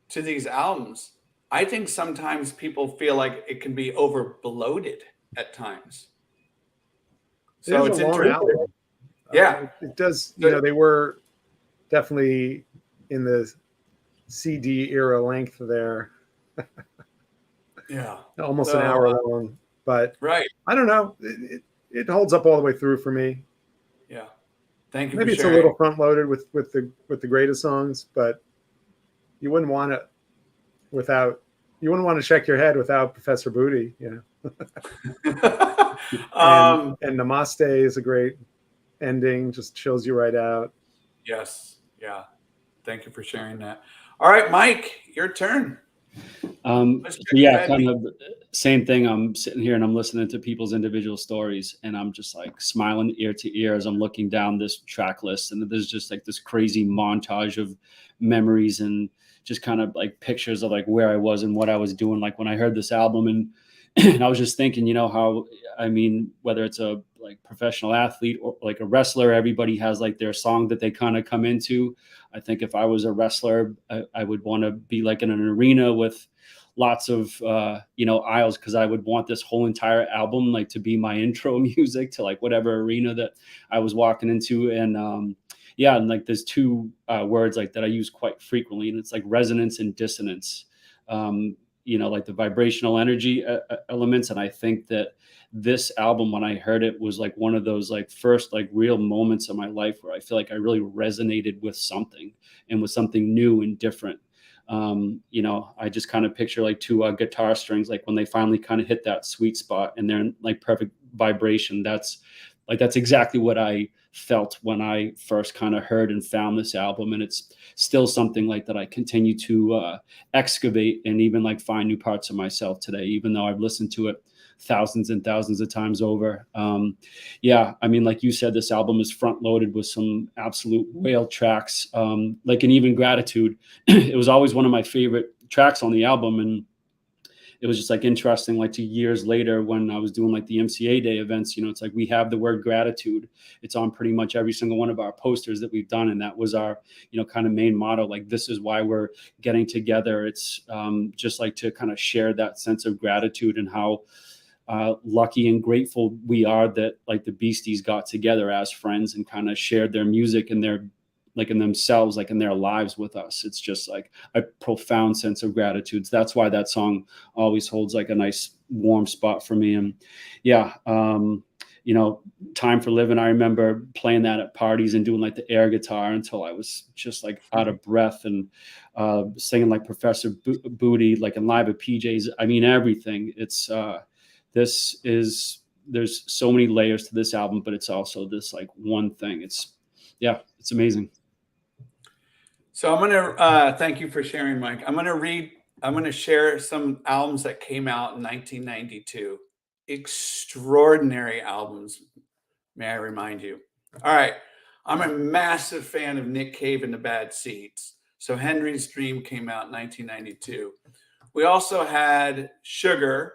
to these albums. I think sometimes people feel like it can be over bloated at times. So it's a long album. Yeah. It does, they were definitely in the CD era length there. Yeah. Almost an hour long. But right. I don't know. It holds up all the way through for me. Yeah. Thank you. Maybe it's a little front loaded with the greatest songs, but you wouldn't want to check your head without Professor Booty, and Namaste is a great ending, just chills you right out. Yes. Yeah. Thank you for sharing that. All right, Mike, your turn. Yeah, kind of same thing. I'm sitting here and I'm listening to people's individual stories, and I'm just like smiling ear to ear as I'm looking down this track list. And there's just like this crazy montage of memories and just kind of like pictures of like where I was and what I was doing. Like when I heard this album, and I was just thinking, how, whether it's a like professional athlete or like a wrestler, everybody has like their song that they kind of come into. I think if I was a wrestler, I would want to be like in an arena with lots of aisles, because I would want this whole entire album like to be my intro music to like whatever arena that I was walking into. And and like there's two words like that I use quite frequently, and it's like resonance and dissonance. Like the vibrational energy elements. And I think that this album, when I heard it, was like one of those like first like real moments of my life where I feel like I really resonated with something and with something new and different. I just kind of picture like two guitar strings, like when they finally kind of hit that sweet spot and they're in like perfect vibration. That's exactly what I felt when I first kind of heard and found this album. And it's still something like that I continue to excavate and even like find new parts of myself today, even though I've listened to it thousands and thousands of times over. Like you said, this album is front loaded with some absolute whale tracks, like and even Gratitude. It was always one of my favorite tracks on the album. And it was just like interesting, like 2 years later when I was doing like the MCA Day events, it's like we have the word gratitude. It's on pretty much every single one of our posters that we've done. And that was our, kind of main motto. Like, this is why we're getting together. It's just like to kind of share that sense of gratitude and how lucky and grateful we are that like the Beasties got together as friends and kind of shared their music and their like in themselves, like in their lives with us. It's just like a profound sense of gratitude. So that's why that song always holds like a nice warm spot for me. And Time for Living, I remember playing that at parties and doing like the air guitar until I was just like out of breath, and singing like Professor Booty, like in Live at PJ's. Everything. It's there's so many layers to this album, but it's also this like one thing. It's amazing. So I'm going to thank you for sharing, Mike. I'm going to share some albums that came out in 1992. Extraordinary albums, may I remind you. All right. I'm a massive fan of Nick Cave and the Bad Seeds. So Henry's Dream came out in 1992. We also had Sugar,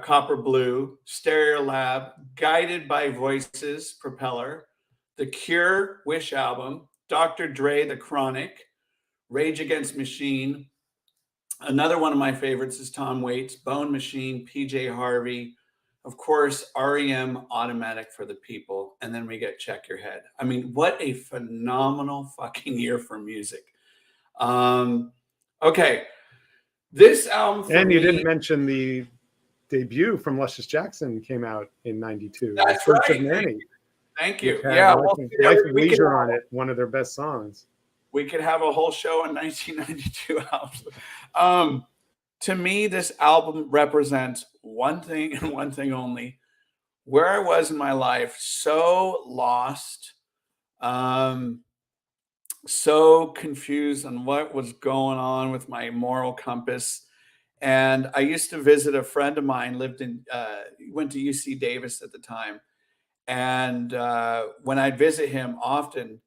Copper Blue, Stereo Lab, Guided by Voices, Propeller, The Cure, Wish album, Dr. Dre, The Chronic, Rage Against Machine. Another one of my favorites is Tom Waits, Bone Machine, PJ Harvey, of course, REM, Automatic for the People, and then we get Check Your Head. I mean, what a phenomenal fucking year for music. Okay, this album for And you me, didn't mention the debut from Luscious Jackson came out in '92. That's Church right. of Nanny. Thank you. Which had Yeah, Life, well, of, see, Life of we could Leisure have- on it, one of their best songs. we could have a whole show on 1992 albums. To me, this album represents one thing and one thing only: where I was in my life, so lost, so confused on what was going on with my moral compass. And I used to visit a friend of mine, went to UC Davis at the time. And when I'd visit him often,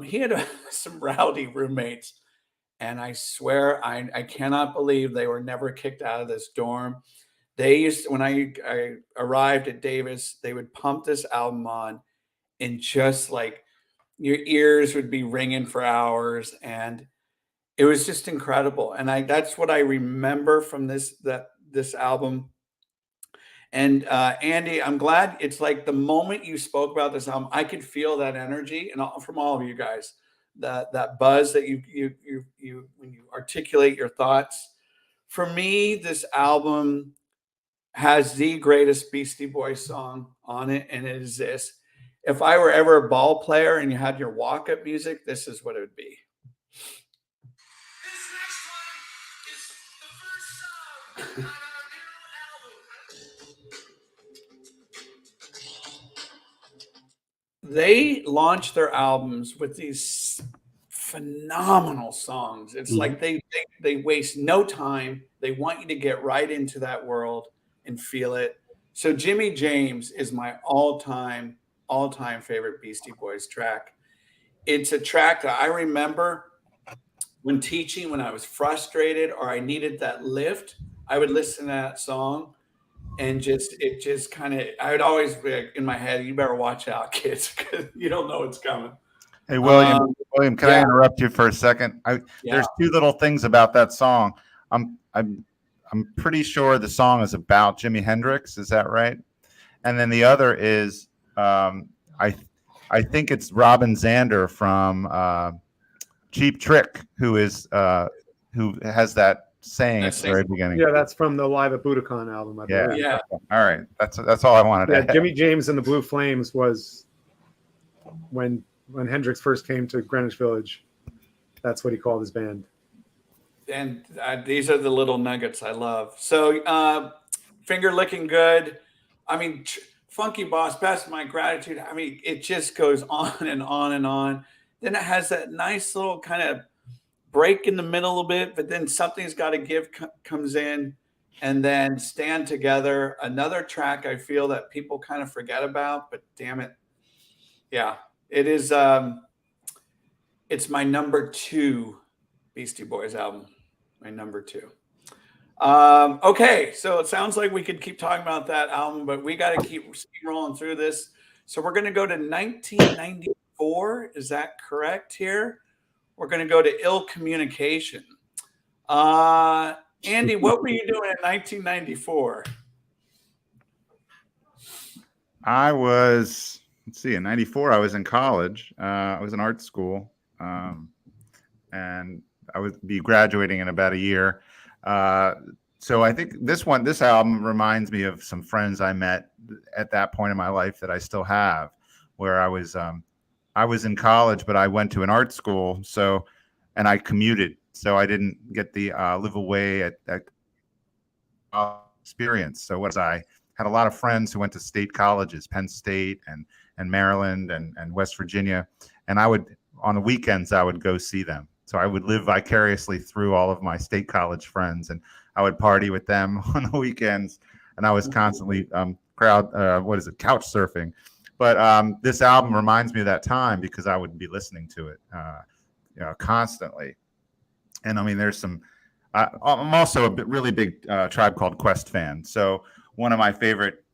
he had some rowdy roommates. And I swear, I cannot believe they were never kicked out of this dorm. They used to, when I arrived at Davis, they would pump this album on, and just like your ears would be ringing for hours, and it was just incredible. And that's what I remember from this album. And Andy, I'm glad it's like the moment you spoke about this album, I could feel that energy, and from all of you guys, that buzz that you when you articulate your thoughts. For me, this album has the greatest Beastie Boys song on it, and it is this. If I were ever a ball player and you had your walk-up music, this is what it would be. This next one is the first song on our new album. They launch their albums with these phenomenal songs. It's like they waste no time. They want you to get right into that world and feel it. So Jimmy James is my all-time favorite Beastie Boys track. It's a track that I remember when teaching, when I was frustrated or I needed that lift, I would listen to that song, and it just kind of, I would always be in my head, you better watch out, kids, because you don't know what's coming. Hey, William, can I interrupt you for a second? There's two little things about that song. I'm pretty sure the song is about Jimi Hendrix. Is that right? And then the other is, I think it's Robin Zander from Cheap Trick, who has that saying at the very beginning. Yeah, that's from the Live at Budokan album, I believe. Yeah. All right. That's all I wanted to add. Jimmy James and the Blue Flames was when Hendrix first came to Greenwich Village. That's what he called his band. And these are the little nuggets I love. So Finger Licking Good. I mean, Funky Boss, Best of My Gratitude. I mean, it just goes on and on and on. Then it has that nice little kind of break in the middle a bit, but then Something's Got to Give comes in, and then Stand Together. Another track I feel that people kind of forget about, but damn it. Yeah, it is. It's my number 2 Beastie Boys album. My number 2. Okay, so it sounds like we could keep talking about that album, but we got to keep rolling through this. So we're going to go to 1994. Is that correct here? We're going to go to Ill Communication. Andy, what were you doing in 1994? I was, in 94, I was in college. I was in art school, and I would be graduating in about a year. So I think this album reminds me of some friends I met at that point in my life that I still have, where I was in college, but I went to an art school. And I commuted, so I didn't get the live away at experience. So I had a lot of friends who went to state colleges, Penn State and Maryland and West Virginia. And on the weekends, I would go see them. So I would live vicariously through all of my state college friends, and I would party with them on the weekends. And I was constantly couch surfing. But this album reminds me of that time because I would be listening to it, constantly. And I mean, there's some. I'm also a really big Tribe Called Quest fan. So one of my favorite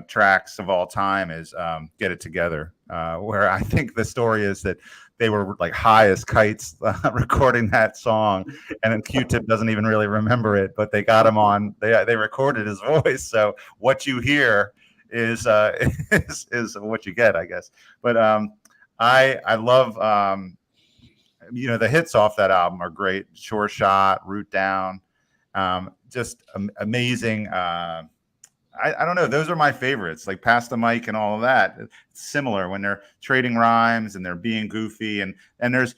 tracks of all time is "Get It Together," where I think the story is that they were like high as kites recording that song, and then Q-Tip doesn't even really remember it, but they got him on. They recorded his voice, so what you hear is is what you get, I guess. But I love the hits off that album are great. Sure Shot, Root Down, just amazing. I don't know. Those are my favorites, like Pass the Mic and all of that. It's similar when they're trading rhymes and they're being goofy. And there's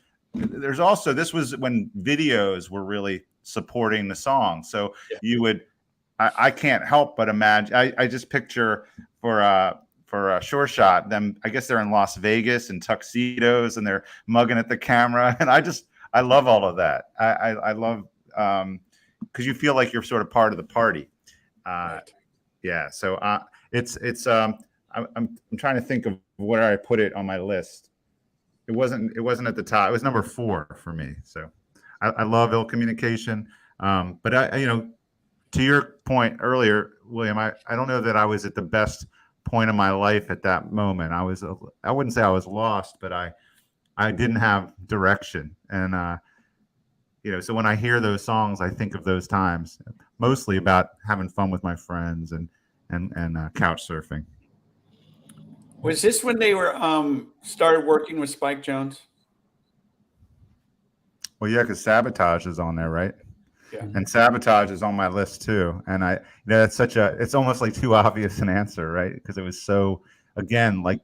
also, this was when videos were really supporting the song. So you would, I can't help but imagine, I just picture for a Sure Shot, them, I guess they're in Las Vegas in tuxedos and they're mugging at the camera. And I love all of that. I love, because you feel like you're sort of part of the party. Right. Yeah, so I'm trying to think of where I put it on my list. It wasn't at the top. It was number 4 for me. So I love Ill Communication. But to your point earlier, William, I don't know that I was at the best point of my life at that moment. I wouldn't say I was lost, but I didn't have direction. And so when I hear those songs, I think of those times, mostly about having fun with my friends and couch surfing. Was this when they were started working with Spike Jones? Well, yeah, because Sabotage is on there, right? Yeah. And Sabotage is on my list too. And it's almost like too obvious an answer, right? Because it was so, again, like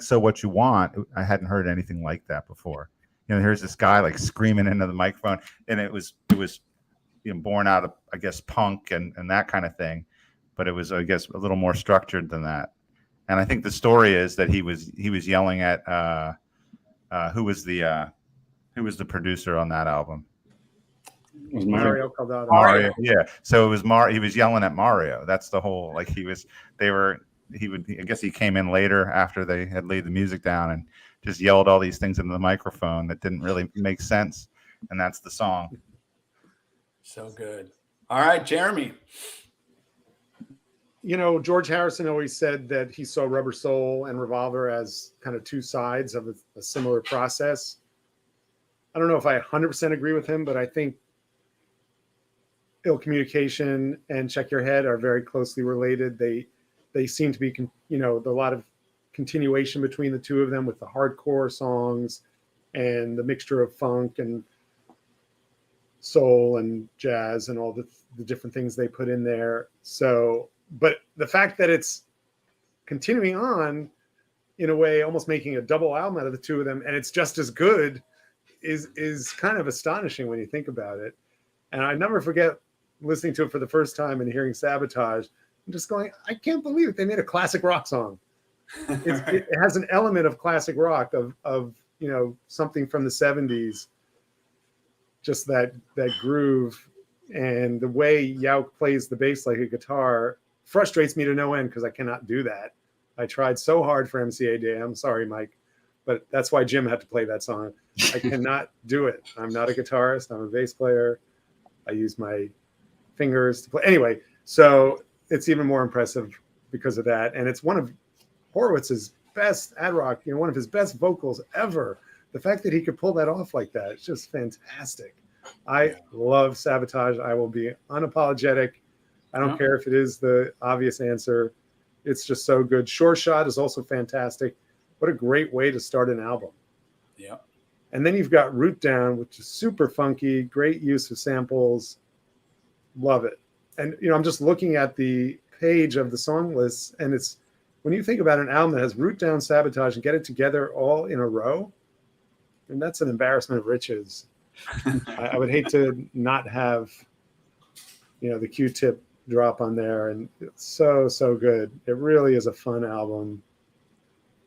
So What You Want. I hadn't heard anything like that before. Here's this guy like screaming into the microphone, and it was born out of, I guess, punk and that kind of thing, but it was, I guess, a little more structured than that. And I think the story is that he was yelling at who was the producer on that album? It was Mario Caldado. Mario, yeah. So it was he was yelling at Mario. That's the whole, like I guess he came in later after they had laid the music down and just yelled all these things into the microphone that didn't really make sense. And that's the song. So good. All right, Jeremy. George Harrison always said that he saw Rubber Soul and Revolver as kind of two sides of a similar process. I don't know if I 100% agree with him, but I think Ill Communication and Check Your Head are very closely related. They seem to be, a lot of continuation between the two of them with the hardcore songs and the mixture of funk and soul and jazz and all the different things they put in there. So, but the fact that it's continuing on in a way, almost making a double album out of the two of them, and it's just as good is kind of astonishing when you think about it. And I never forget listening to it for the first time and hearing Sabotage and just going, I can't believe it. They made a classic rock song. It has an element of classic rock of something from the 70s, just that groove, and the way Yauk plays the bass like a guitar frustrates me to no end because I cannot do that. I tried so hard for MCA Day. I'm sorry, Mike, but that's why Jim had to play that song. I cannot do it. I'm not a guitarist. I'm a bass player. I use my fingers to play. Anyway, so it's even more impressive because of that. And it's one of Horowitz's best ad rock, one of his best vocals ever. The fact that he could pull that off like that, it's just fantastic. I love Sabotage. I will be unapologetic. I don't care if it is the obvious answer. It's just so good. Sure Shot is also fantastic. What a great way to start an album. Yeah. And then you've got Root Down, which is super funky, great use of samples. Love it. And, I'm just looking at the page of the song list, and it's, when you think about an album that has Root Down, Sabotage, and Get It Together all in a row, and that's an embarrassment of riches. I would hate to not have, the Q-Tip drop on there, and it's so good. It really is a fun album.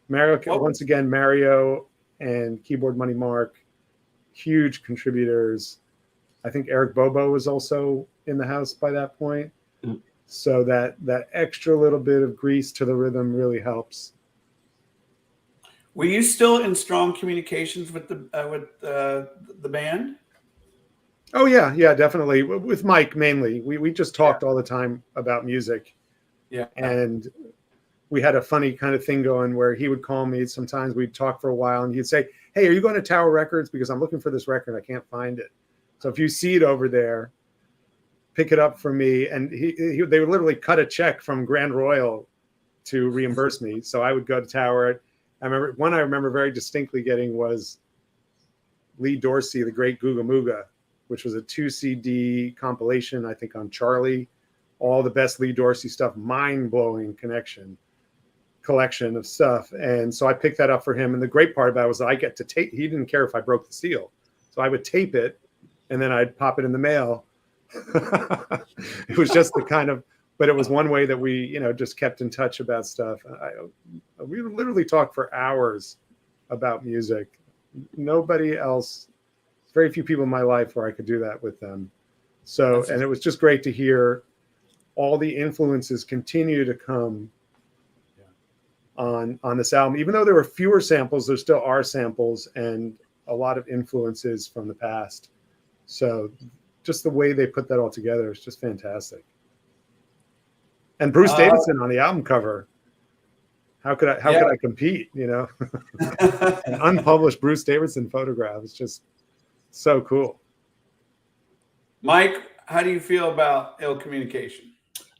Once again, Mario and Keyboard Money Mark, huge contributors. I think Eric Bobo was also in the house by that point. So that extra little bit of grease to the rhythm really helps. Were you still in strong communications with the band? Oh yeah, definitely. With Mike mainly. We just talked all the time about music. Yeah. And we had a funny kind of thing going where he would call me. Sometimes we'd talk for a while, and he'd say, "Hey, are you going to Tower Records? Because I'm looking for this record. I can't find it. So if you see it over there, pick it up for me." And they would literally cut a check from Grand Royal to reimburse me. So I would go to Tower. I remember very distinctly getting was Lee Dorsey, The Great Googa Mooga, which was a 2 CD compilation, I think, on Charlie. All the best Lee Dorsey stuff, mind-blowing collection of stuff. And so I picked that up for him. And the great part about it was that I get to tape. He didn't care if I broke the seal. So I would tape it, and then I'd pop it in the mail. It was just the kind of, but it was one way that we, just kept in touch about stuff. We would literally talk for hours about music. Nobody else, very few people in my life where I could do that with them. So, and it was just great to hear all the influences continue to come on this album. Even though there were fewer samples, there still are samples and a lot of influences from the past. So just the way they put that all together is just fantastic. And Bruce Davidson on the album cover. How could I compete? An unpublished Bruce Davidson photograph is just so cool. Mike, how do you feel about Ill Communication?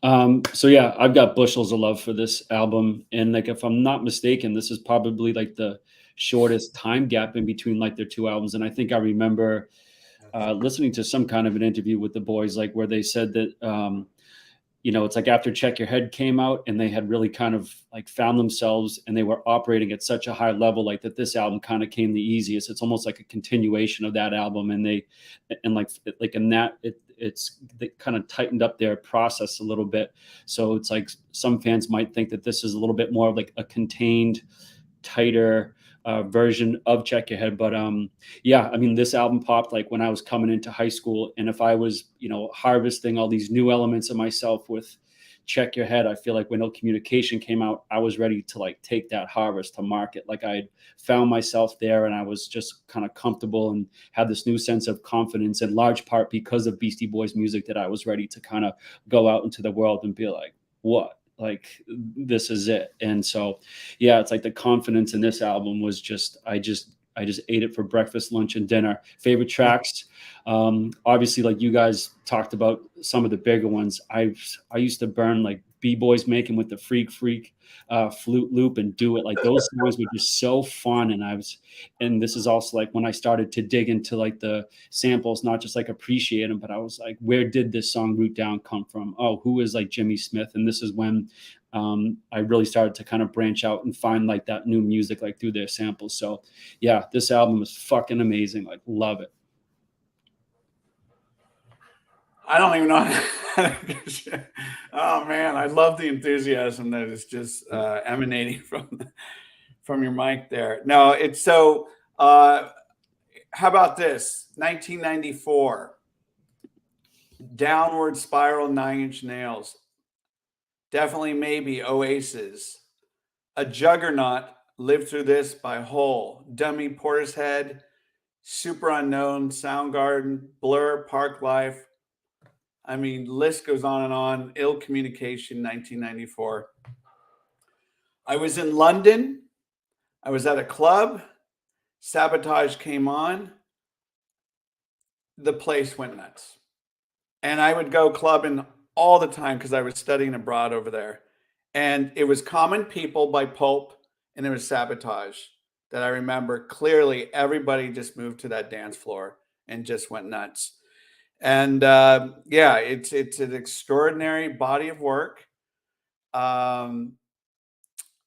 So yeah, I've got bushels of love for this album, and like if I'm not mistaken, this is probably like the shortest time gap in between like their two albums. And I think I remember listening to some kind of an interview with the boys, like where they said that it's like after Check Your Head came out and they had really kind of like found themselves and they were operating at such a high level, like that this album kind of came the easiest. It's almost like a continuation of that album. And they kind of tightened up their process a little bit. So it's like some fans might think that this is a little bit more like a contained, tighter version of Check Your Head. But this album popped like when I was coming into high school. And if I was, harvesting all these new elements of myself with Check Your Head, I feel like when Ill Communication came out, I was ready to like take that harvest to market. Like I had found myself there and I was just kind of comfortable and had this new sense of confidence, in large part because of Beastie Boys music, that I was ready to kind of go out into the world and be like, what? Like, this is it. And so, yeah, it's like the confidence in this album was just, I just ate it for breakfast, lunch, and dinner. Favorite tracks, obviously, like you guys talked about some of the bigger ones. I used to burn like B-Boys Making with the Freak flute loop and Do It. Like those songs were just so fun. And this is also like when I started to dig into like the samples, not just like appreciate them, but I was like, where did this song Root Down come from? Oh, who is like Jimmy Smith? And this is when I really started to kind of branch out and find like that new music, like through their samples. So yeah, this album is fucking amazing. Like, love it. I don't even know how to give shit. Oh man, I love the enthusiasm that is just emanating from your mic there. No, it's so. How about this? 1994, Downward Spiral, 9 Inch Nails. Definitely Maybe, Oasis. A Juggernaut, Live Through This by Hole. Dummy, Portishead. Super Unknown, Soundgarden. Blur, Park Life. I mean, list goes on and on. Ill Communication, 1994. I was in London. I was at a club. Sabotage came on. The place went nuts. And I would go clubbing all the time because I was studying abroad over there. And it was Common People by Pulp, and it was Sabotage that I remember clearly. Everybody just moved to that dance floor and just went nuts. And it's an extraordinary body of work. I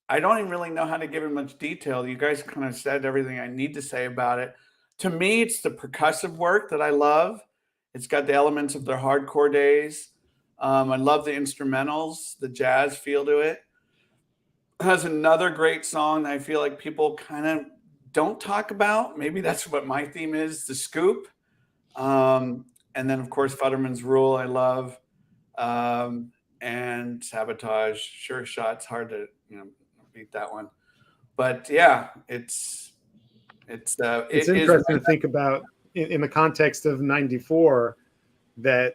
don't even really know how to give it much detail. You guys kind of said everything I need to say about it. To me, it's the percussive work that I love. It's got the elements of their hardcore days. I love the instrumentals, the jazz feel to it. It has another great song that I feel like people kind of don't talk about. Maybe that's what my theme is, The Scoop. And then, of course, Futterman's Rule, I love. And Sabotage, Sure Shot's hard to beat that one. But yeah, it's interesting to think about in the context of 94 that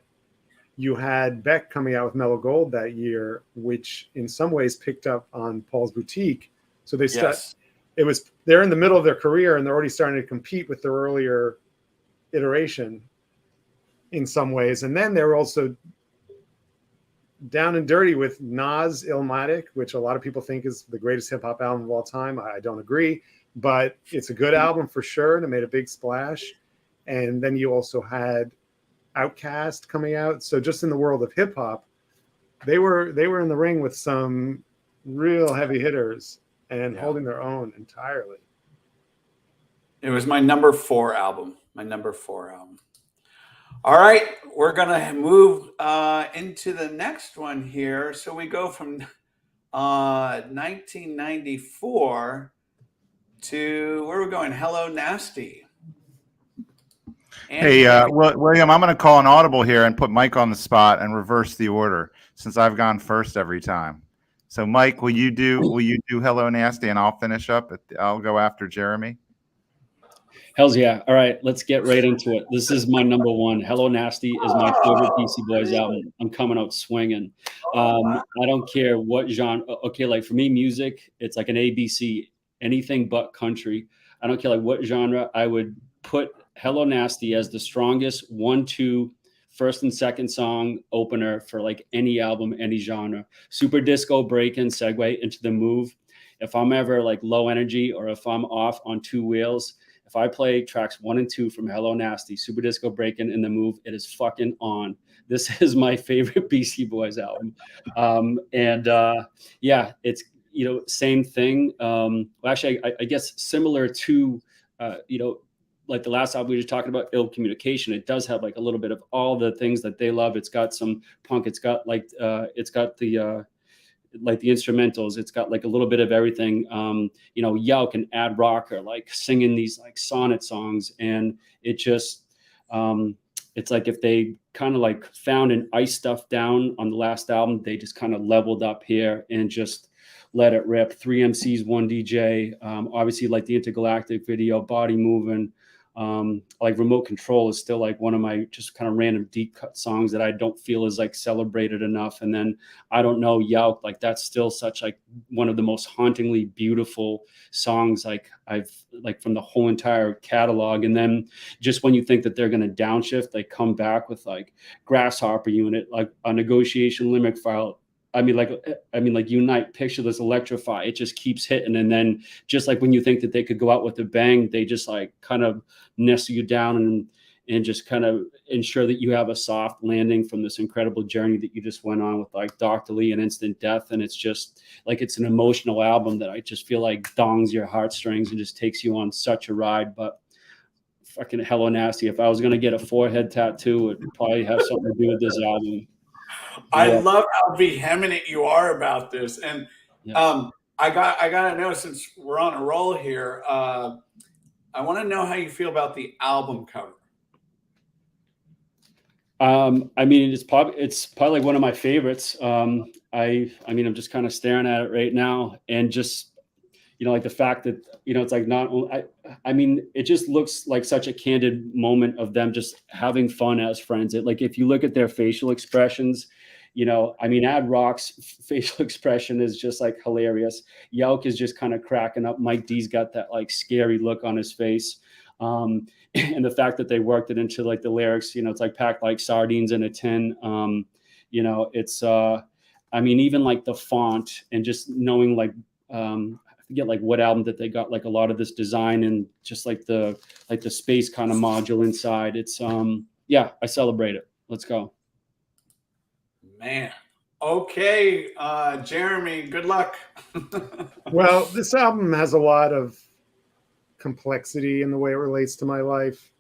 you had Beck coming out with Mellow Gold that year, which in some ways picked up on Paul's Boutique. So they Yes. they're in the middle of their career and they're already starting to compete with their earlier iteration in some ways. And then they were also down and dirty with Nas Illmatic, which a lot of people think is the greatest hip hop album of all time. I don't agree, but it's a good album for sure. And it made a big splash. And then you also had Outkast coming out. So just in the world of hip hop, they were in the ring with some real heavy hitters and holding their own entirely. It was my number 4 album. All right, we're gonna move into the next one here. So we go from 1994 to where are we going? Hello Nasty. Hey, William, I'm going to call an audible here and put Mike on the spot and reverse the order since I've gone first every time. So, Mike, will you do Hello Nasty, and I'll finish up. I'll go after Jeremy. Hells yeah. All right, let's get right into it. This is my number 1. Hello Nasty is my favorite Beastie Boys album. I'm coming out swinging. I don't care what genre. Okay, like for me, music, it's like an ABC, anything but country. I don't care like what genre. I would put Hello Nasty as the strongest 1-2 first and second song opener for like any album, any genre. Super disco break-in segue into the move. If I'm ever like low energy or if I'm off on 2 wheels, if I play tracks 1 and 2 from Hello Nasty, Super Disco Breakin' in the Move, it is fucking on. This is my favorite Beastie Boys album. Yeah, it's, same thing. Well, actually, I guess similar to, like the last album we were just talking about, Ill Communication. It does have like a little bit of all the things that they love. It's got some punk. It's got like, like the instrumentals, it's got like a little bit of everything. Yelk and Ad Rock are like singing these like sonnet songs, and it just it's like if they kind of like found and iced stuff down on the last album, they just kind of leveled up here and just let it rip. 3 MCs, 1 DJ. Obviously, like the Intergalactic video, Body Moving. Like Remote Control is still like one of my just kind of random deep cut songs that I don't feel is like celebrated enough. And then I don't know, Yelp, like that's still such like one of the most hauntingly beautiful songs like I've like from the whole entire catalog. And then just when you think that they're going to downshift, they come back with like Grasshopper Unit, like a Negotiation Limit File. I mean, like Unite, Pictureless, Electrify. It just keeps hitting, and then just like when you think that they could go out with a bang, they just like kind of nestle you down and just kind of ensure that you have a soft landing from this incredible journey that you just went on with like Dr. Lee and Instant Death. And it's just like it's an emotional album that I just feel like dongs your heartstrings and just takes you on such a ride. But fucking Hello Nasty. If I was gonna get a forehead tattoo, it would probably have something to do with this album. I love how vehement you are about this, and I gotta know, since we're on a roll here, I want to know how you feel about the album cover. I mean, it's probably like one of my favorites. I mean, I'm just kind of staring at it right now, and just like the fact that it's like not only I mean, it just looks like such a candid moment of them just having fun as friends. It like if you look at their facial expressions. I mean, Ad Rock's facial expression is just like hilarious. Yelk is just kind of cracking up. Mike D's got that like scary look on his face. And the fact that they worked it into like the lyrics, it's like packed like sardines in a tin. It's, I mean, even like the font and just knowing like, I forget like what album that they got like a lot of this design and just like the space kind of module inside. It's, yeah, I celebrate it. Let's go. Man. Okay, Jeremy, good luck. Well, this album has a lot of complexity in the way it relates to my life.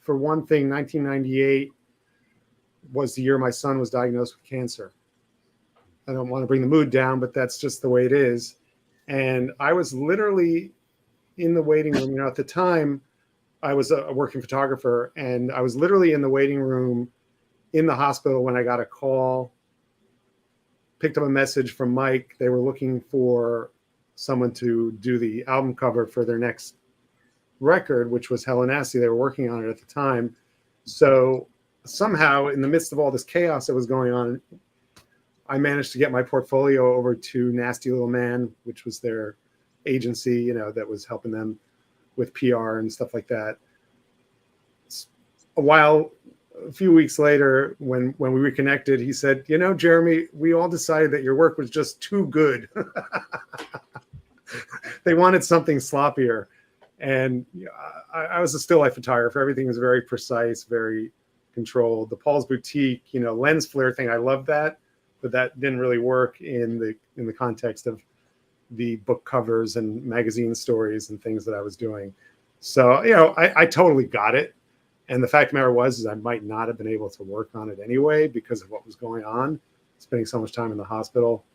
For one thing, 1998 was the year my son was diagnosed with cancer. I don't want to bring the mood down, but that's just the way it is. And I was literally in the waiting room. At the time, I was a working photographer, and I was literally in the waiting room in the hospital when I got a call, picked up a message from Mike. They were looking for someone to do the album cover for their next record, which was Hello Nasty. They were working on it at the time. So somehow, in the midst of all this chaos that was going on, I managed to get my portfolio over to Nasty Little Man, which was their agency, you know, that was helping them with PR and stuff like that. A few weeks later, when we reconnected, he said, you know, Jeremy, we all decided that your work was just too good. They wanted something sloppier. And I was a still life photographer. Everything was very precise, very controlled. The Paul's Boutique, you know, lens flare thing, I loved that, but that didn't really work in the context of the book covers and magazine stories and things that I was doing. So, you know, I totally got it. And the fact of the matter was I might not have been able to work on it anyway because of what was going on, spending so much time in the hospital.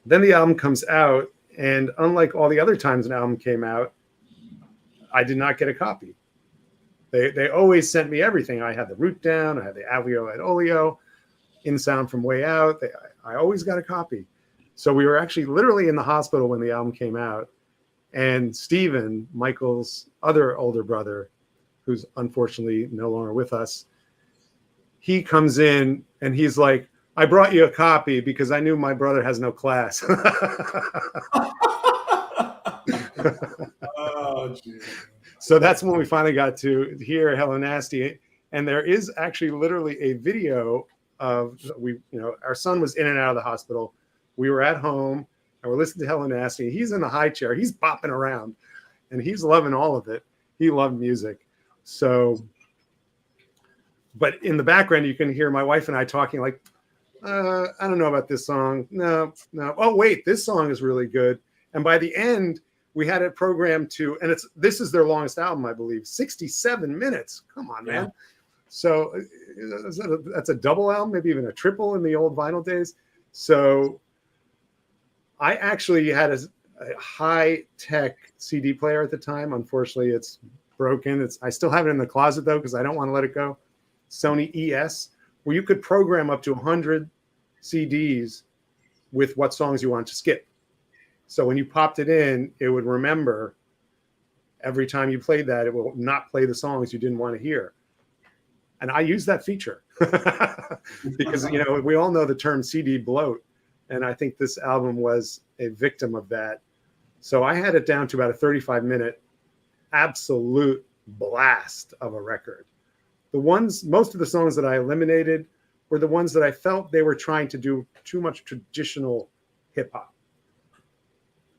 Then the album comes out, and unlike all the other times an album came out, I did not get a copy. They always sent me everything. I had the root down, I had the Avio et Oleo, In Sound from Way Out. I always got a copy. So we were actually literally in the hospital when the album came out. And Steven, Michael's other older brother, who's unfortunately no longer with us, he comes in and he's like, I brought you a copy because I knew my brother has no class. Oh, geez. So that's when we finally got to hear Hello Nasty. And there is actually literally a video of our son was in and out of the hospital. We were at home and we're listening to Hello Nasty. He's in the high chair. He's bopping around and he's loving all of it. He loved music. So, but in the background, you can hear my wife and I talking like, I don't know about this song. No. Oh, wait, this song is really good. And by the end, we had it programmed to, and this is their longest album, I believe, 67 minutes. Come on, man. Yeah. So that's a double album, maybe even a triple in the old vinyl days. So I actually had a high-tech CD player at the time. Unfortunately, it's broken. I still have it in the closet, though, because I don't want to let it go. Sony ES, where you could program up to 100 CDs with what songs you want to skip. So when you popped it in, it would remember every time you played that, it will not play the songs you didn't want to hear. And I use that feature because, you know, we all know the term CD bloat. And I think this album was a victim of that. So I had it down to about a 35-minute absolute blast of a record. Most of the songs that I eliminated were the ones that I felt they were trying to do too much traditional hip hop.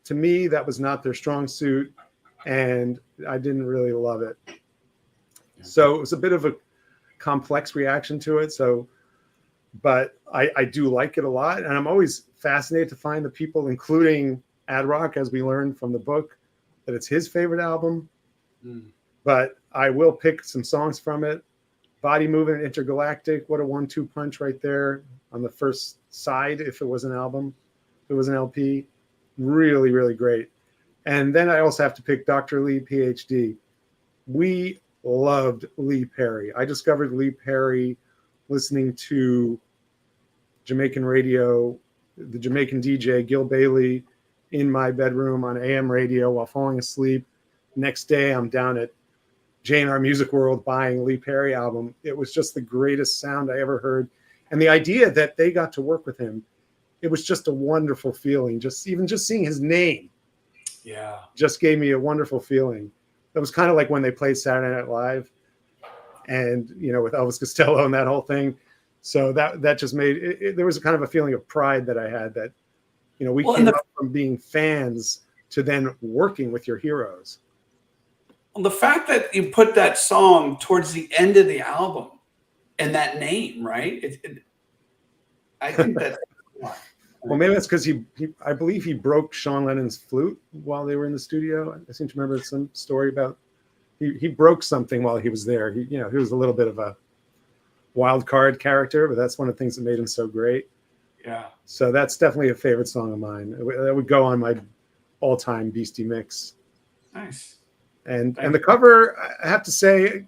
To me, that was not their strong suit, and I didn't really love it. So it was a bit of a complex reaction to it. So, but I do like it a lot, and I'm always fascinated to find the people, including Ad Rock, as we learned from the book, that it's his favorite album. But I will pick some songs from it. Body Moving and Intergalactic, what a 1-2 punch right there on the first side if it was an album. If it was an LP. Really, really great. And then I also have to pick Dr. Lee, PhD. We loved Lee Perry. I discovered Lee Perry listening to Jamaican radio, the Jamaican DJ Gil Bailey in my bedroom on AM radio while falling asleep. Next day, I'm down at J&R Music World buying Lee Perry album. It was just the greatest sound I ever heard. And the idea that they got to work with him, it was just a wonderful feeling. Just seeing his name, just gave me a wonderful feeling. That was kind of like when they played Saturday Night Live, and with Elvis Costello and that whole thing. So that just made it, there was a kind of a feeling of pride that I had that we came up from being fans to then working with your heroes. The fact that you put that song towards the end of the album and that name, right? I think that's. Well, maybe that's because I believe he broke Sean Lennon's flute while they were in the studio. I seem to remember some story about he broke something while he was there. He was a little bit of a wild card character, but that's one of the things that made him so great. Yeah. So that's definitely a favorite song of mine. That would go on my all-time Beastie mix. Nice. And the cover, I have to say,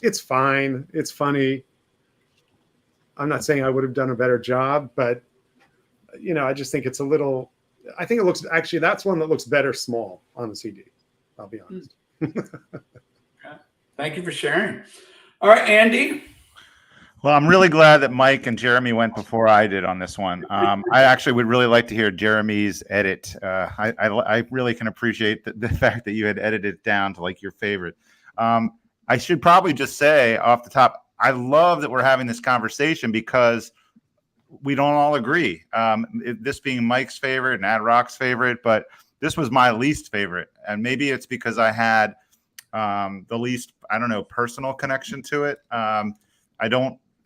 it's fine. It's funny. I'm not saying I would have done a better job, but I just think it's a little. I think it looks actually that's one that looks better small on the CD. I'll be honest. Okay. Thank you for sharing. All right, Andy. Well, I'm really glad that Mike and Jeremy went before I did on this one. I actually would really like to hear Jeremy's edit. I really can appreciate the fact that you had edited it down to like your favorite. I should probably just say off the top, I love that we're having this conversation because we don't all agree. This being Mike's favorite and Ad Rock's favorite, but this was my least favorite. And maybe it's because I had the least, I don't know, personal connection to it.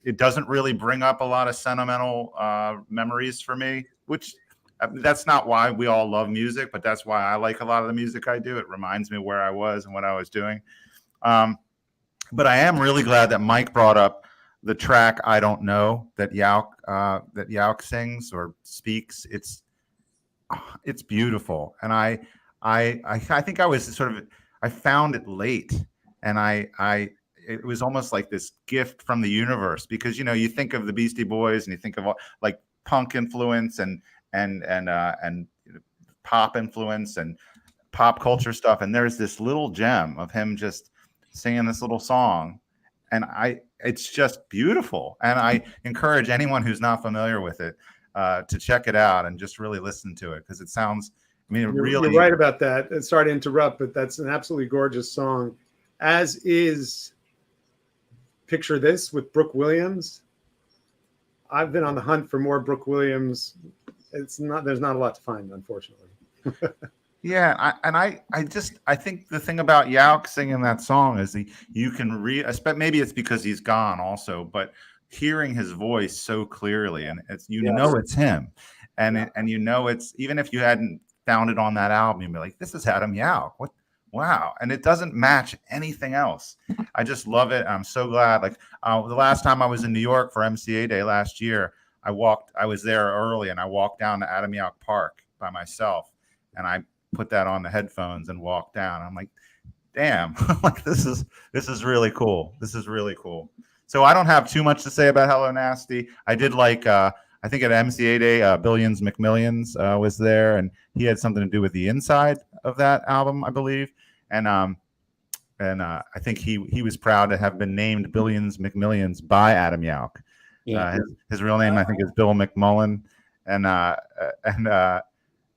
It doesn't really bring up a lot of sentimental memories for me, which that's not why we all love music, but that's why I like a lot of the music I do. It reminds me where I was and what I was doing. But I am really glad that Mike brought up the track "I Don't Know" that Yauk sings or speaks. It's beautiful, and I think I was I found it late, and it was almost like this gift from the universe because you think of the Beastie Boys and you think of like punk influence and pop influence and pop culture stuff, and there's this little gem of him just singing this little song, and it's just beautiful, and I encourage anyone who's not familiar with it to check it out and just really listen to it because it sounds. I mean, You're right about that. Sorry to interrupt, but that's an absolutely gorgeous song, as is Picture This with Brooke Williams. I've been on the hunt for more Brooke Williams. There's not a lot to find, unfortunately. Yeah, I think the thing about Yauk singing that song is you can maybe it's because he's gone also, but hearing his voice so clearly and it's it's him, and it's even if you hadn't found it on that album, you'd be like, this is Adam Yauk. What? Wow. And it doesn't match anything else. I just love it. I'm so glad. Like the last time I was in New York for MCA Day last year, I was there early and I walked down to Adam Yauk Park by myself and I put that on the headphones and walked down. I'm like, damn, like this is really cool. This is really cool. So I don't have too much to say about Hello Nasty. I did like, I think at MCA Day, Billions McMillions was there, and he had something to do with the inside of that album, I believe. And I think he was proud to have been named Billions McMillions by Adam Yauk. Yeah. His real name, I think, is Bill McMullen. And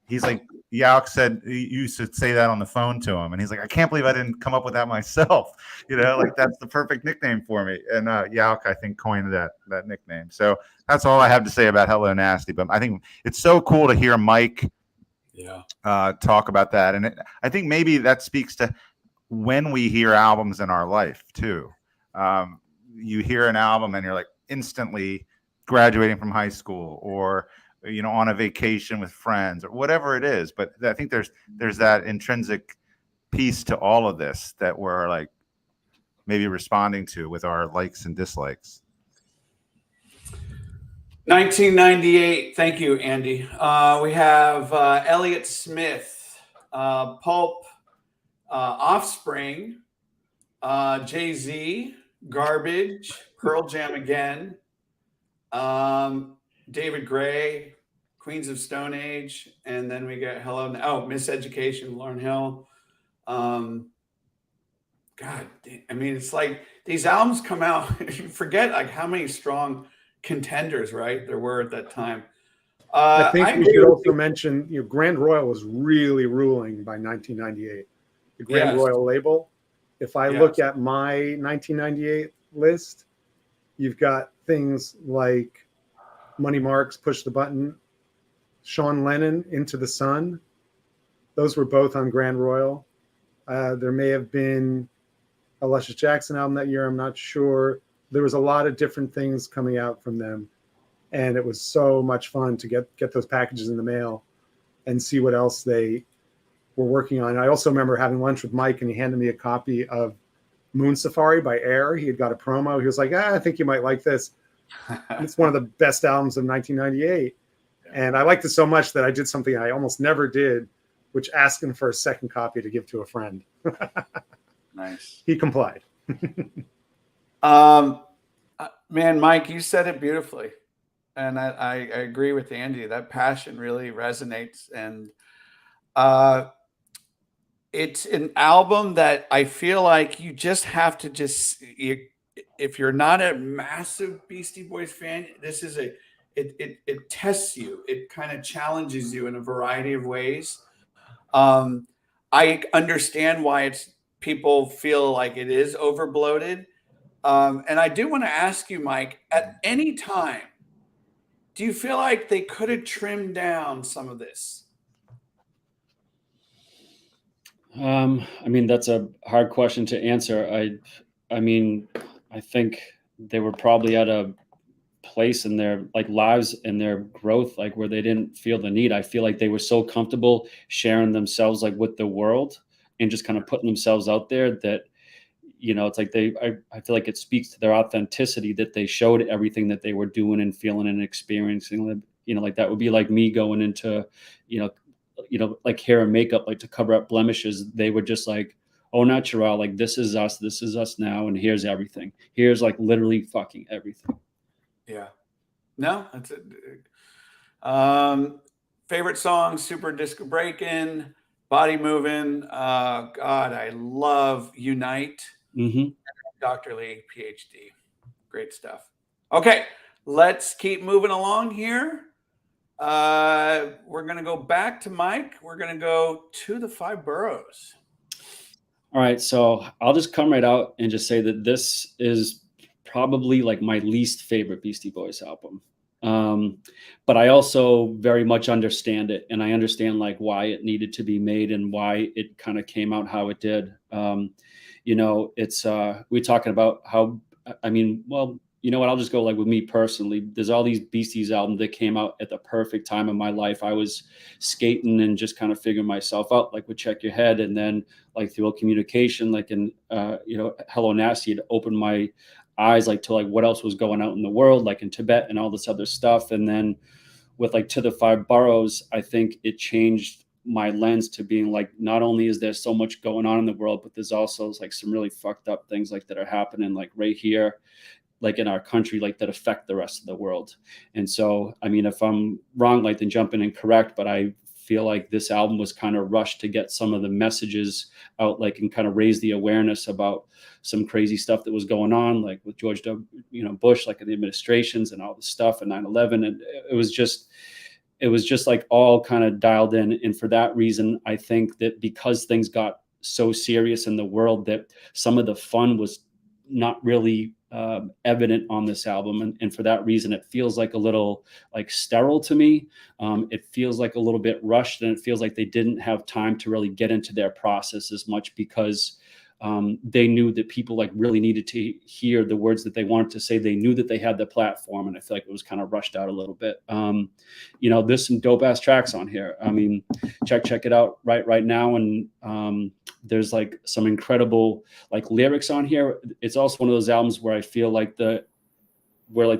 he's like, Yauk said you should say that on the phone to him, and he's like, I can't believe I didn't come up with that myself. Like that's the perfect nickname for me. And Yauk, I think, coined that nickname. So that's all I have to say about Hello Nasty. But I think it's so cool to hear Mike talk about that, and I think maybe that speaks to when we hear albums in our life too. You hear an album and you're like instantly graduating from high school or on a vacation with friends or whatever it is. But I think there's that intrinsic piece to all of this that we're like maybe responding to with our likes and dislikes. 1998. Thank you, Andy. We have Elliott Smith, Pulp, Offspring, Jay-Z, Garbage, Pearl Jam again, David Gray, Queens of Stone Age, and then we get Miseducation, Lauryn Hill. God, I mean, it's like these albums come out, you forget like how many strong contenders, right, there were at that time. I think we should also mention, Grand Royal was really ruling by 1998. The Grand Royal label. If I look at my 1998 list, you've got things like Money Marks, Push the Button, Sean Lennon, Into the Sun. Those were both on Grand Royal. There may have been a Luscious Jackson album that year. I'm not sure. There was a lot of different things coming out from them. And it was so much fun to get those packages in the mail and see what else they were working on. I also remember having lunch with Mike and he handed me a copy of Moon Safari by Air. He had got a promo. He was like, I think you might like this. It's one of the best albums of 1998. And I liked it so much that I did something I almost never did, which asked him for a second copy to give to a friend. Nice. He complied. Man, Mike, you said it beautifully. And I agree with Andy. That passion really resonates. And it's an album that I feel like you just have to if you're not a massive Beastie Boys fan, this is it tests you. It kind of challenges you in a variety of ways. I understand why people feel like it is overbloated. And I do want to ask you, Mike, at any time, do you feel like they could have trimmed down some of this? I mean, that's a hard question to answer. I mean, I think they were probably at a place in their like lives and their growth, like where they didn't feel the need. I feel like they were so comfortable sharing themselves like with the world and just kind of putting themselves out there that, it's like I feel like it speaks to their authenticity that they showed everything that they were doing and feeling and experiencing. Like that would be like me going into, like hair and makeup, like to cover up blemishes. They were just like, oh, natural, like this is us now. And here's everything. Here's like literally fucking everything. Yeah. No, that's it. Favorite song, Super Disco Breakin', Body Movin'. God, I love Unite. Mm-hmm. Dr. Lee, PhD. Great stuff. Okay, let's keep moving along here. We're going to go back to Mike. We're going to go to the 5 boroughs. All right, so I'll just come right out and just say that this is probably like my least favorite Beastie Boys album. But I also very much understand it, and I understand like why it needed to be made and why it kind of came out how it did. It's we're talking about how, I mean, well, you know what? I'll just go like with me personally. There's all these Beasties albums that came out at the perfect time of my life. I was skating and just kind of figuring myself out, like with Check Your Head, and then like through communication, like in Hello Nasty, it opened my eyes like to like what else was going out in the world, like in Tibet and all this other stuff. And then with like To the 5 Boroughs, I think it changed my lens to being like, not only is there so much going on in the world, but there's also like some really fucked up things like that are happening like right here, like in our country, like that affect the rest of the world. And so, I mean, if I'm wrong, like then jump in and correct, but I feel like this album was kind of rushed to get some of the messages out, like, and kind of raise the awareness about some crazy stuff that was going on, like with George W. Bush, like in the administrations and all the stuff and 9/11. And it was just like all kind of dialed in. And for that reason, I think that because things got so serious in the world, that some of the fun was not really evident on this album. And for that reason, it feels like a little like sterile to me. It feels like a little bit rushed, and it feels like they didn't have time to really get into their process as much, because they knew that people like really needed to hear the words that they wanted to say. They knew that they had the platform, and I feel like it was kind of rushed out a little bit. There's some dope ass tracks on here. I mean, check it out right now. And there's like some incredible like lyrics on here. It's also one of those albums where I feel like the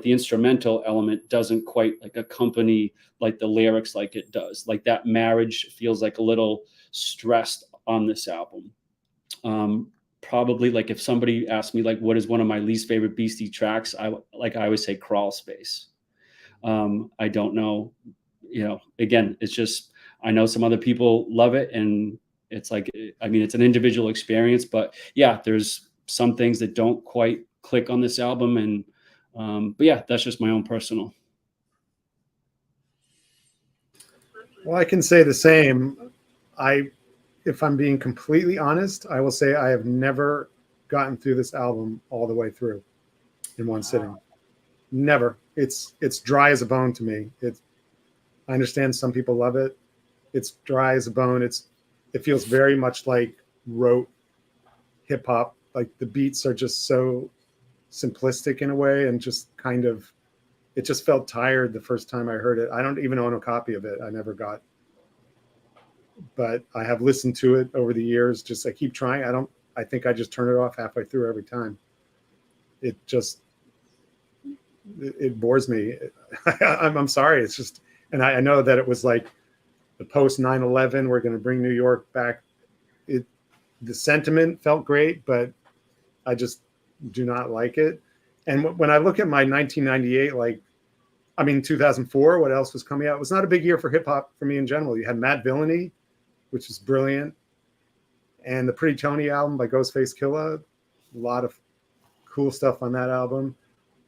instrumental element doesn't quite like accompany like the lyrics like it does. Like that marriage feels like a little stressed on this album. Probably like if somebody asked me like what is one of my least favorite Beastie tracks, I always say Crawl Space. I don't know, again, it's just, I know some other people love it, and it's like, I mean, it's an individual experience, but yeah, there's some things that don't quite click on this album. And but yeah, that's just my own personal. Well, I can say the same. If I'm being completely honest, I will say I have never gotten through this album all the way through in one sitting. Never. It's dry as a bone to me. I understand some people love it. It's dry as a bone. It feels very much like rote hip hop. Like the beats are just so simplistic in a way, and just kind of, it just felt tired the first time I heard it. I don't even own a copy of it. I never got. But I have listened to it over the years. Just I keep trying. I think I just turn it off halfway through every time. It bores me. I'm sorry. It's just, and I know that it was like the post 9/11. We're going to bring New York back. The sentiment felt great, but I just do not like it. And when I look at my 1998, 2004, what else was coming out? It was not a big year for hip hop for me in general. You had Matt Villainy, which is brilliant, and the Pretty Tony album by Ghostface Killah, a lot of cool stuff on that album,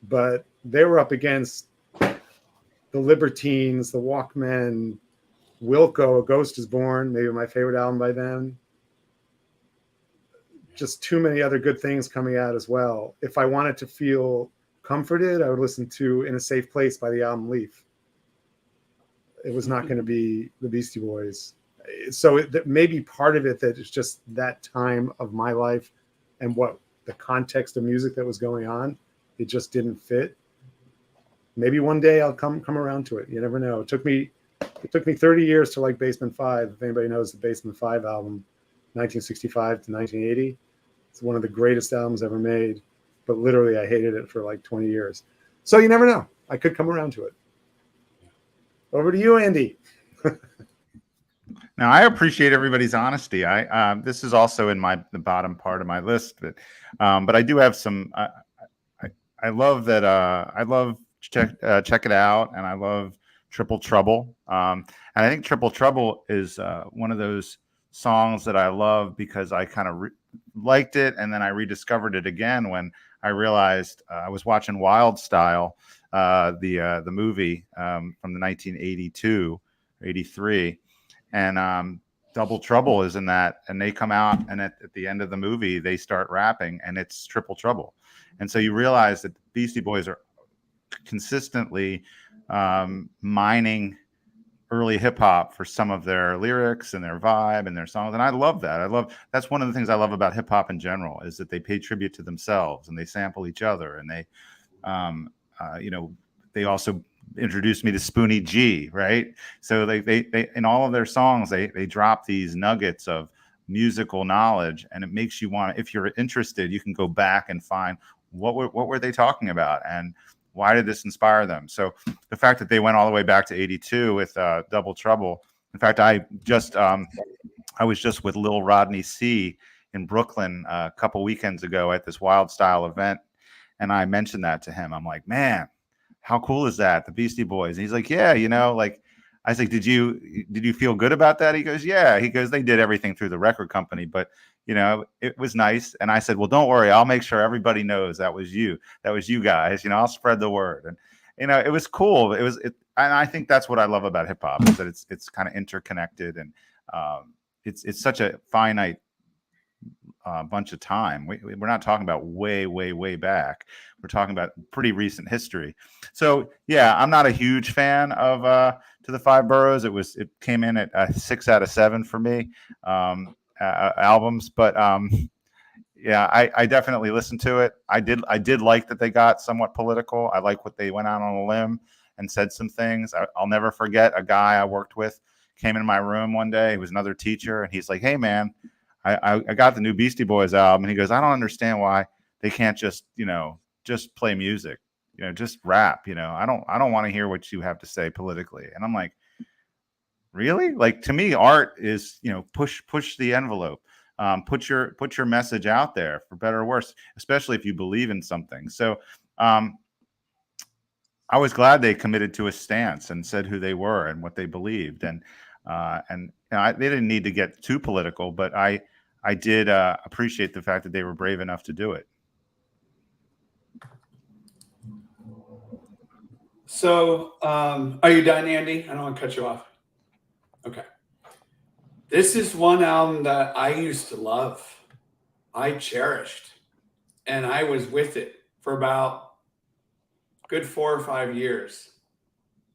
but they were up against the Libertines, the Walkmen, Wilco, A Ghost Is Born, maybe my favorite album by them. Just too many other good things coming out as well. If I wanted to feel comforted, I would listen to In a Safe Place by the album Leaf. It was not going to be the Beastie Boys. So maybe part of it that it's just that time of my life and what the context of music that was going on, it just didn't fit. Maybe one day I'll come around to it. You never know. It took me 30 years to like Basement 5. If anybody knows the Basement 5 album, 1965 to 1980. It's one of the greatest albums ever made, but literally I hated it for like 20 years. So you never know. I could come around to it. Over to you, Andy. Now, I appreciate everybody's honesty. This is also in the bottom part of my list, but I do have some. I love that. I love Check It Out, and I love Triple Trouble. And I think Triple Trouble is one of those songs that I love because I kind of liked it, and then I rediscovered it again when I realized I was watching Wild Style, the movie from the 1982, 83, and Double Trouble is in that, and they come out, and at the end of the movie they start rapping, and it's Triple Trouble, and so you realize that the Beastie Boys are consistently mining early hip hop for some of their lyrics and their vibe and their songs. And I love that. That's one of the things I love about hip hop in general, is that they pay tribute to themselves and they sample each other. And they, they also introduced me to Spoonie G, right? So they in all of their songs, they drop these nuggets of musical knowledge, and it makes you want to, if you're interested, you can go back and find what were they talking about and why did this inspire them? So the fact that they went all the way back to 82 with Double Trouble. In fact, I was just with Lil Rodney C in Brooklyn a couple weekends ago at this Wild Style event, and I mentioned that to him. I'm like, man, how cool is that? The Beastie Boys. And he's like, yeah, like, I was like, did you feel good about that? He goes, yeah. He goes, they did everything through the record company, but it was nice. And I said, well, don't worry, I'll make sure everybody knows that was you guys. I'll spread the word. And it was cool. And I think that's what I love about hip hop, is that it's kind of interconnected, and it's such a finite bunch of time. We're not talking about way back. We're talking about pretty recent history. So yeah, I'm not a huge fan of To the Five Boroughs. It came in at 6 out of 7 for me albums, but yeah, I definitely listened to it. I did like that they got somewhat political. I like what they went out on a limb and said some things. I'll never forget a guy I worked with came in my room one day. He was another teacher, and he's like, hey man, I got the new Beastie Boys album. And he goes, I don't understand why they can't just play music, just rap. I don't want to hear what you have to say politically. And I'm like, really? Like, to me, art is, push the envelope, put your message out there, for better or worse, especially if you believe in something. So I was glad they committed to a stance and said who they were and what they believed. And they didn't need to get too political, but I did appreciate the fact that they were brave enough to do it. So, are you done, Andy? I don't want to cut you off. Okay. This is one album that I used to love. I cherished, and I was with it for about good 4 or 5 years.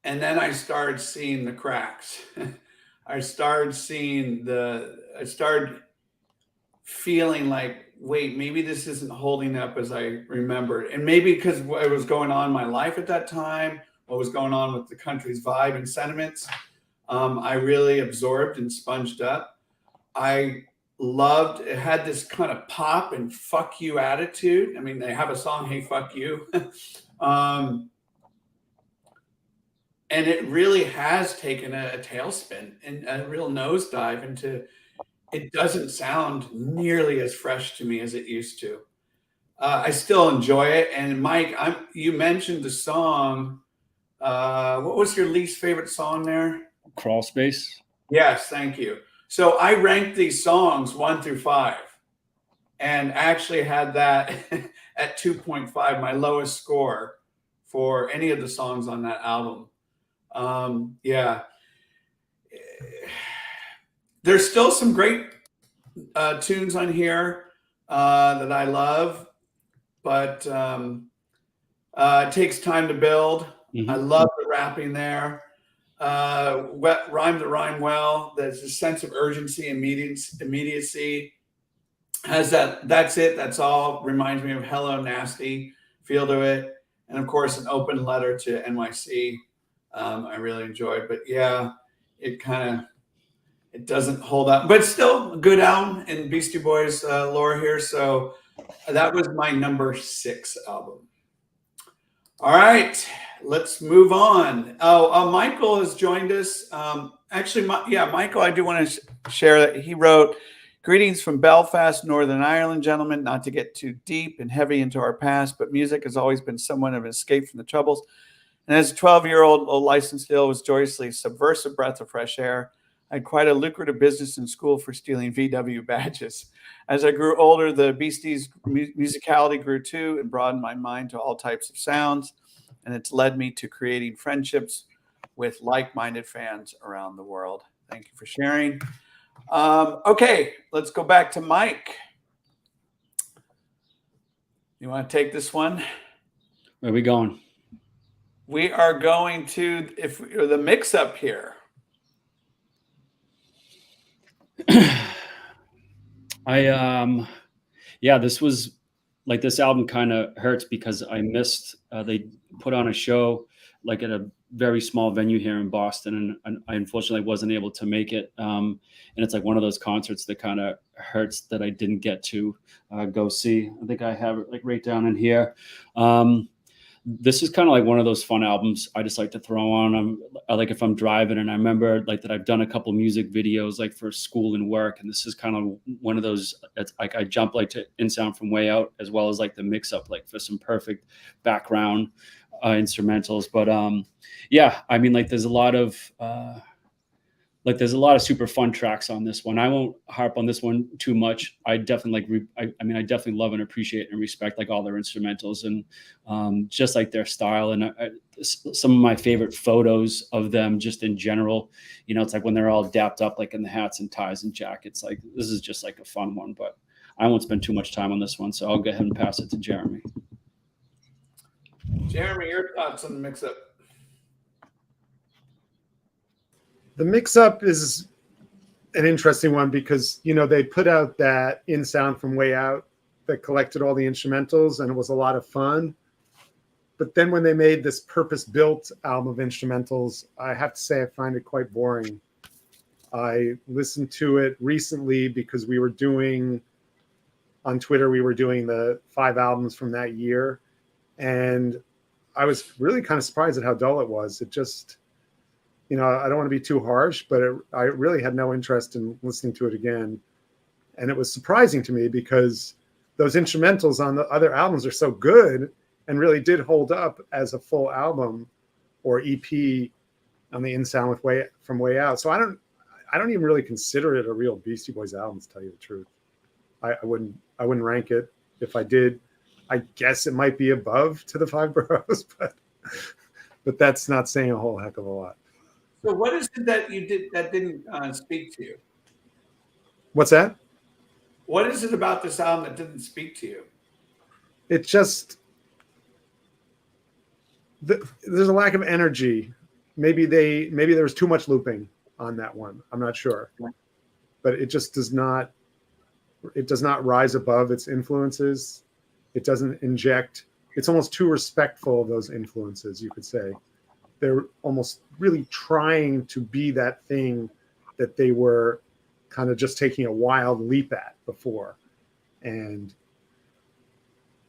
And then I started seeing the cracks. I started feeling like, wait, maybe this isn't holding up as I remembered. And maybe because what was going on in my life at that time, what was going on with the country's vibe and sentiments, I really absorbed and sponged up. I loved it. Had this kind of pop and fuck you attitude. I mean, they have a song, Hey, Fuck You. And it really has taken a tailspin and a real nosedive into, it doesn't sound nearly as fresh to me as it used to. I still enjoy it. And Mike, you mentioned the song. What was your least favorite song there? Crawl Space. Yes, thank you. So I ranked these songs 1 through 5. and actually had that at 2.5, my lowest score for any of the songs on that album. Yeah. There's still some great tunes on here that I love, but it takes time to build. I love the rapping there. Rhyme to rhyme well. There's a sense of urgency and immediacy. Has that? That's it. That's all. Reminds me of Hello Nasty. Feel to it, and of course, an open letter to NYC. I really enjoyed, but yeah, it doesn't hold up, but still a good album in Beastie Boys lore here. So that was my number 6 album. All right, let's move on. Michael has joined us. Michael, I do want to share that he wrote, "Greetings from Belfast, Northern Ireland, gentlemen. Not to get too deep and heavy into our past, but music has always been somewhat of an escape from the troubles. And as a 12-year-old, licensed ill was joyously subversive breath of fresh air. I had quite a lucrative business in school for stealing VW badges. As I grew older, the Beasties' musicality grew too and broadened my mind to all types of sounds, and it's led me to creating friendships with like-minded fans around the world." Thank you for sharing. Okay, let's go back to Mike. You want to take this one? Where are we going? We are going to the mix-up here. This was like, this album kind of hurts because I missed, they put on a show like at a very small venue here in Boston, and I unfortunately wasn't able to make it. And it's like one of those concerts that kind of hurts that I didn't get to go see. I think I have it like right down in here. This is kind of like one of those fun albums I just like to throw on. I like if I'm driving, and I remember like that I've done a couple music videos like for school and work, and this is kind of one of those. It's like I jump like to In Sound From Way Out, as well as like the mix up like for some perfect background instrumentals. But I mean, like there's a lot of super fun tracks on this one. I won't harp on this one too much. I definitely I definitely love and appreciate and respect like all their instrumentals, and just like their style. And some of my favorite photos of them just in general, it's like when they're all dapped up, like in the hats and ties and jackets. Like this is just like a fun one, but I won't spend too much time on this one. So I'll go ahead and pass it to Jeremy. Jeremy, your thoughts on the mix-up? The mix-up is an interesting one because, they put out that In Sound From Way Out that collected all the instrumentals, and it was a lot of fun. But then when they made this purpose-built album of instrumentals, I have to say I find it quite boring. I listened to it recently because on Twitter, we were doing the 5 albums from that year. And I was really kind of surprised at how dull it was. It just... I don't want to be too harsh, but I really had no interest in listening to it again. And it was surprising to me because those instrumentals on the other albums are so good and really did hold up as a full album or EP on the In Sound From Way Out. So I don't even really consider it a real Beastie Boys album, to tell you the truth. I wouldn't rank it. If I did, I guess it might be above To the Five Boroughs, but that's not saying a whole heck of a lot. So what is it that you did that didn't speak to you? What's that? What is it about this album that didn't speak to you? It just there's a lack of energy. Maybe there was too much looping on that one. I'm not sure, but it just does not rise above its influences. It doesn't inject. It's almost too respectful of those influences, you could say. They're almost really trying to be that thing that they were kind of just taking a wild leap at before.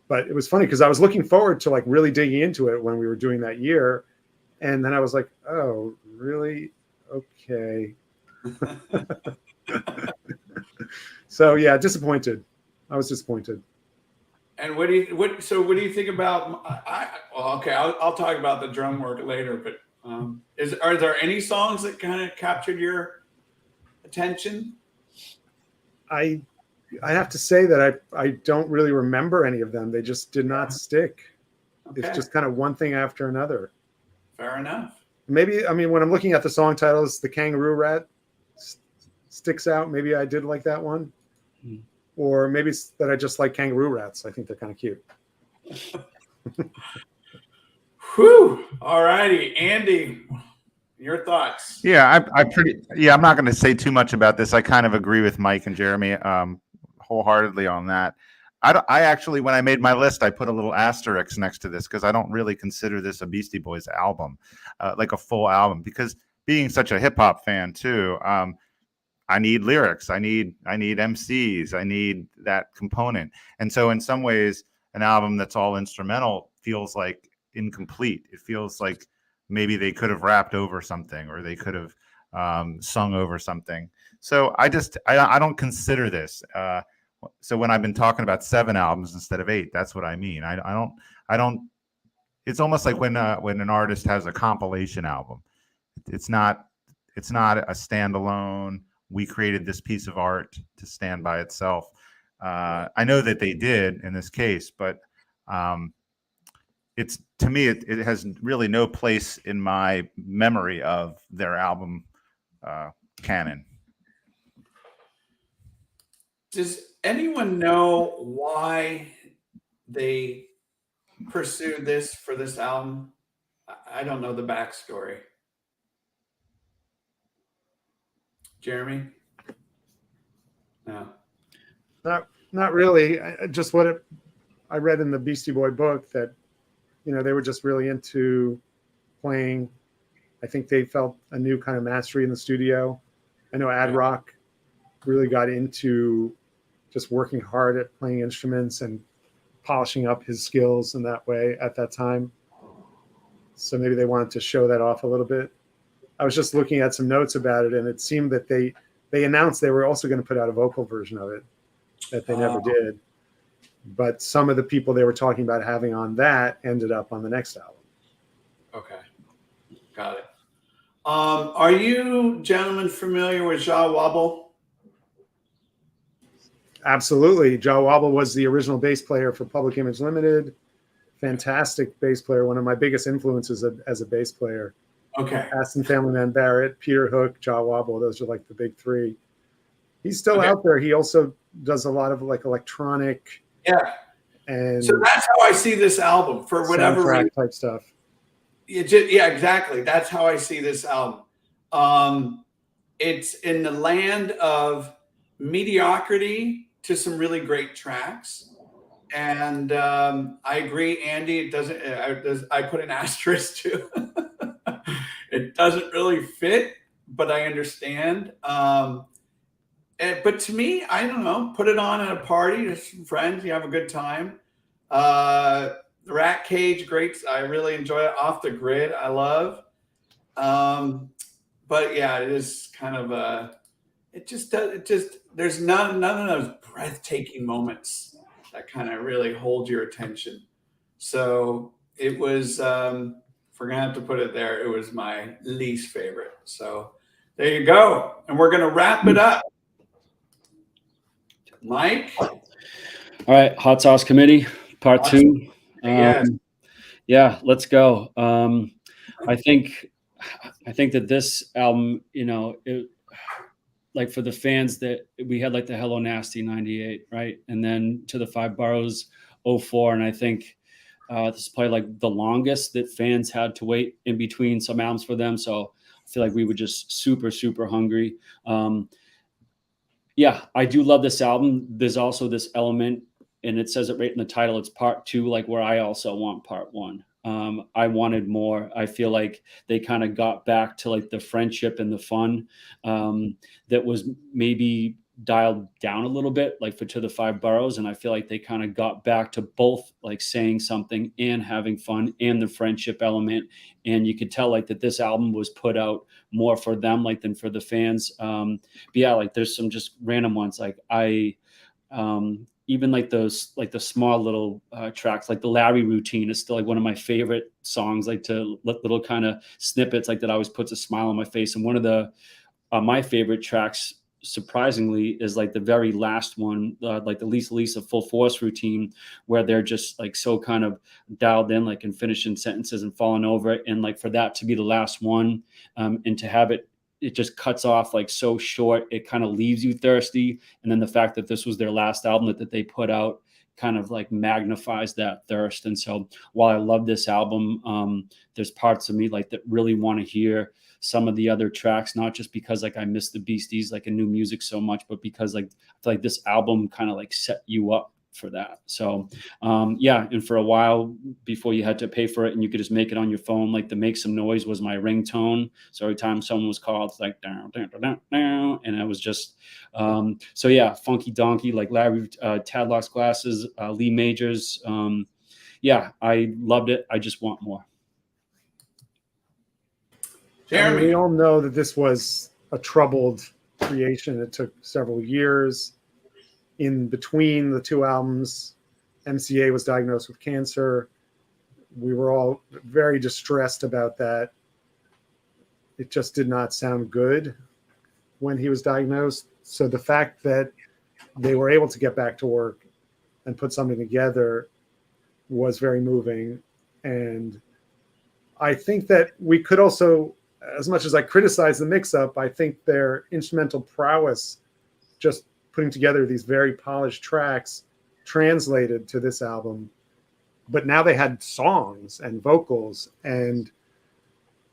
But it was funny because I was looking forward to like really digging into it when we were doing that year. And then I was like, oh, really? Okay. So yeah, disappointed. I was disappointed. And what do you think about? I'll talk about the drum work later. But are there any songs that kind of captured your attention? I I have to say that I don't really remember any of them. They just did not stick. Okay. It's just kind of one thing after another. Fair enough. Maybe, I mean, when I'm looking at the song titles, the Kangaroo Rat sticks out. Maybe I did like that one. Hmm. Or maybe it's that I just like kangaroo rats. I think they're kind of cute. Whew. All righty. Andy, your thoughts? Yeah, I'm not going to say too much about this. I kind of agree with Mike and Jeremy wholeheartedly on that. I actually, when I made my list, I put a little asterisk next to this because I don't really consider this a Beastie Boys album, like a full album, because being such a hip hop fan too, I need lyrics, I need MCs, I need that component. And so in some ways, an album that's all instrumental feels like incomplete. It feels like maybe they could have rapped over something, or they could have sung over something. So I don't consider this. So when I've been talking about 7 albums instead of 8, that's what I mean. I don't. It's almost like when an artist has a compilation album. It's not a standalone. We created this piece of art to stand by itself. I know that they did in this case, but it's, to me, it has really no place in my memory of their album canon. Does anyone know why they pursued this for this album? I don't know the backstory. Jeremy? No. Not really. Just what I read in the Beastie Boy book, that they were just really into playing. I think they felt a new kind of mastery in the studio. I know Ad Rock really got into just working hard at playing instruments and polishing up his skills in that way at that time. So maybe they wanted to show that off a little bit. I was just looking at some notes about it, and it seemed that they announced they were also going to put out a vocal version of it, that they never did. But some of the people they were talking about having on that ended up on the next album. Okay. Got it. Are you gentlemen familiar with Jah Wobble? Absolutely. Jah Wobble was the original bass player for Public Image Limited. Fantastic bass player. One of my biggest influences as a bass player. Okay. Aston Family Man Barrett, Peter Hook, Jah Wobble. Those are like the big 3. He's still out there. He also does a lot of like electronic. Yeah. And so that's how I see this album, for whatever reason. Type stuff. Yeah, exactly. That's how I see this album. It's in the land of mediocrity to some really great tracks. And I agree, Andy. It doesn't. I put an asterisk too. It doesn't really fit, but I understand. But to me, I don't know. Put it on at a party with some friends. You have a good time. The Rat Cage, great. I really enjoy it. Off the Grid, I love. But yeah, it is kind of it just there's none of those breathtaking moments that kind of really hold your attention. So it was, if we're gonna have to put it there, it was my least favorite. So there you go. And we're gonna wrap it up. Mike? All right, Hot Sauce Committee, part 2. Yeah, let's go. I think that this album, like for the fans, that we had like the Hello Nasty 98, right? And then To the Five Boroughs 04. And I think this is probably like the longest that fans had to wait in between some albums for them. So I feel like we were just super, super hungry. Yeah, I do love this album. There's also this element, and it says it right in the title, it's part 2, like where I also want part 1. I wanted more. I feel like they kind of got back to like the friendship and the fun that was maybe dialed down a little bit, like for To the Five Boroughs. And I feel like they kind of got back to both like saying something and having fun and the friendship element. And you could tell like that this album was put out more for them like than for the fans. But yeah, like there's some just random ones. Like even like those, like the small little tracks, like the Larry Routine is still like one of my favorite songs, like to little kind of snippets like that always puts a smile on my face. And one of the my favorite tracks surprisingly, is like the very last one, like the Lisa Full Force routine, where they're just like so kind of dialed in, like, and finishing sentences and falling over it. And like for that to be the last one, and to have it just cuts off like so short, it kind of leaves you thirsty. And then the fact that this was their last album that they put out kind of like magnifies that thirst. And so while I love this album, there's parts of me like that really want to hear some of the other tracks, not just because like I miss the Beasties like in new music so much, but because like I feel like this album kind of like set you up for that. So yeah, and for a while before you had to pay for it and you could just make it on your phone, like the Make Some Noise was my ringtone. So every time someone was called, it's like down, down, down, down, and it was just so yeah, Funky Donkey, like Larry Tadlock's Glasses, Lee Majors. Yeah, I loved it. I just want more. I mean, Jeremy. we all know that this was a troubled creation. It took several years. In between the two albums, MCA was diagnosed with cancer. We were all very distressed about that. It just did not sound good when he was diagnosed. So the fact that they were able to get back to work and put something together was very moving. And I think that we could also, as much as I criticize the mix-up, I think their instrumental prowess, just putting together these very polished tracks, translated to this album. But now they had songs and vocals and,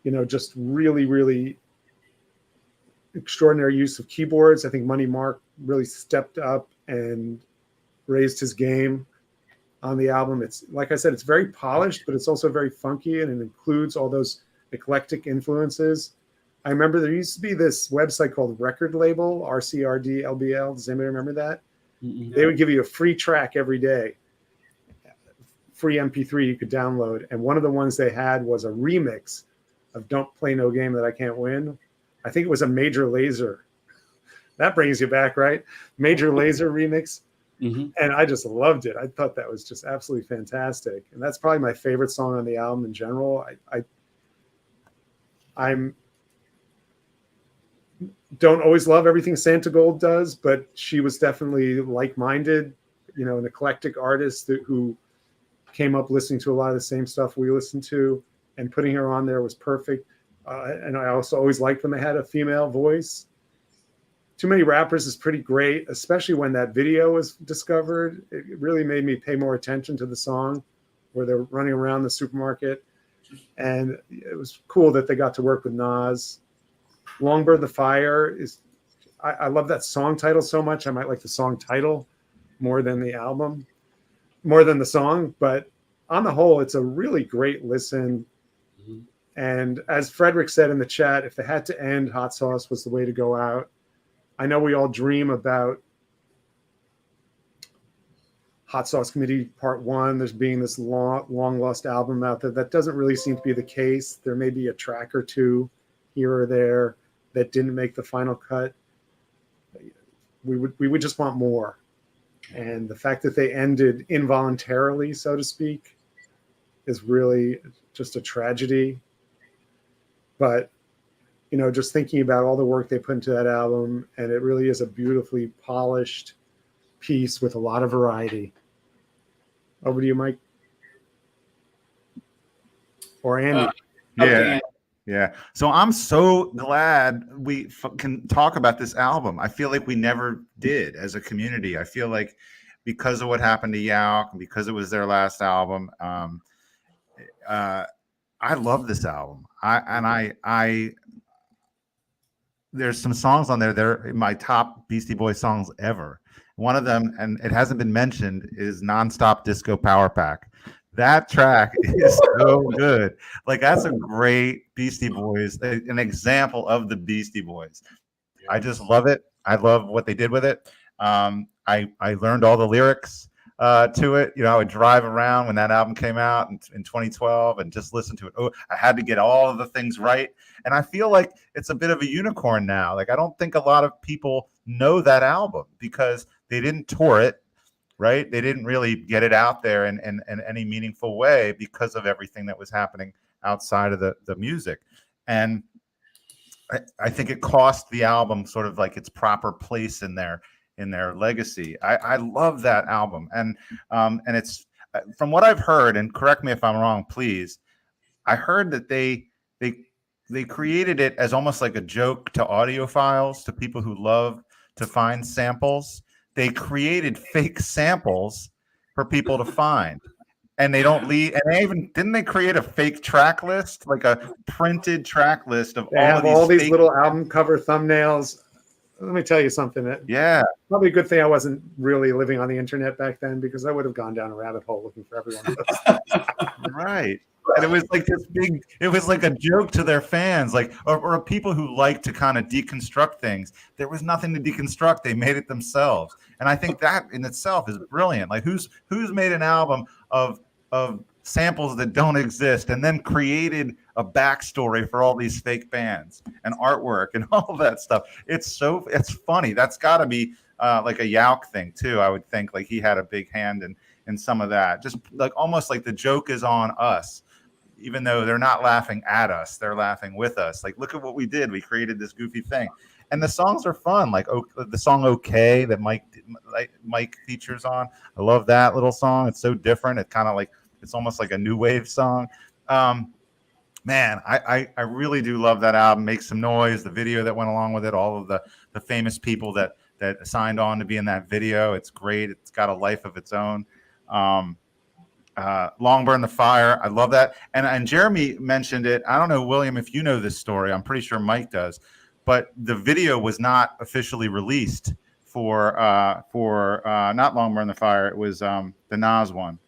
you know, just really, really extraordinary use of keyboards. I think Money Mark really stepped up and raised his game on the album. It's, like I said, it's very polished, but it's also very funky, and it includes all those eclectic influences. I remember there used to be this website called Record Label, RCRDLBL. Does anybody remember that? Mm-hmm. They would give you a free track every day, free MP3 you could download. And one of the ones they had was a remix of Don't Play No Game That I Can't Win. I think it was a Major Lazer. That brings you back, right? Major Lazer remix. Mm-hmm. And I just loved it. I thought that was just absolutely fantastic. And that's probably my favorite song on the album in general. I'm don't always love everything Santa Gold does, but she was definitely like-minded, you know, an eclectic artist who came up listening to a lot of the same stuff we listened to, and putting her on there was perfect. And I also always liked when they had a female voice. Too Many Rappers is pretty great, especially when that video was discovered. It really made me pay more attention to the song where they're running around the supermarket. And it was cool that they got to work with Nas. Long Bird the Fire is, I love that song title so much. I might like the song title more than the album, more than the song. But on the whole, it's a really great listen. Mm-hmm. And as Frederick said in the chat, if they had to end, Hot Sauce was the way to go out. I know we all dream about Hot Sauce Committee Part 1. There's being this long lost album out there. That doesn't really seem to be the case. There may be a track or two here or there that didn't make the final cut. We would just want more. And the fact that they ended involuntarily, so to speak, is really just a tragedy. But, you know, just thinking about all the work they put into that album, and it really is a beautifully polished piece with a lot of variety. Over to you, Mike. Or Andy. Yeah. Yeah. So I'm so glad we can talk about this album. I feel like we never did as a community. I feel like because of what happened to Yauk and because it was their last album, I love this album. I there's some songs on there. They're my top Beastie Boys songs ever. One of them, and it hasn't been mentioned, is Nonstop Disco Power Pack. That track is so good. Like, that's a great Beastie Boys, an example of the Beastie Boys. I just love it. I love what they did with it. I learned all the lyrics to it. You know, I would drive around when that album came out in 2012 and just listen to it. Oh, I had to get all of the things right. And I feel like it's a bit of a unicorn now. Like, I don't think a lot of people know that album because they didn't tour it. Right? They didn't really get it out there in any meaningful way because of everything that was happening outside of the music. And I think it cost the album sort of like its proper place in their legacy. I love that album, and it's from what I've heard, and correct me if I'm wrong, please. I heard that they created it as almost like a joke to audiophiles, to people who love to find samples. They created fake samples for people to find. And they don't leave. And they even didn't they create a fake track list, like a printed track list of They have all all these fake... little album cover thumbnails. Let me tell you something. Yeah, Probably a good thing I wasn't really living on the internet back then, because I would have gone down a rabbit hole looking for every one of those. right. And it was like this big. It was like a joke to their fans, like or people who like to kind of deconstruct things. There was nothing to deconstruct. They made it themselves, and I think that in itself is brilliant. Like who's made an album of samples that don't exist and then created a backstory for all these fake bands and artwork and all that stuff. It's funny. That's got to be like a Yauk thing too. I would think like he had a big hand in some of that. Just like almost like the joke is on us, even though they're not laughing at us, they're laughing with us. Like, look at what we did. We created this goofy thing. And the songs are fun. Like the song "Okay" that Mike features on. I love that little song. It's so different. It kind of like, it's almost like a new wave song. Man, I really do love that album. Make Some Noise, the video that went along with it, all of the famous people that signed on to be in that video. It's great. It's got a life of its own. Long Burn the Fire. I love that. And Jeremy mentioned it. I don't know, William, if you know this story. I'm pretty sure Mike does. But the video was not officially released for not Long Burn the Fire. It was the Nas one.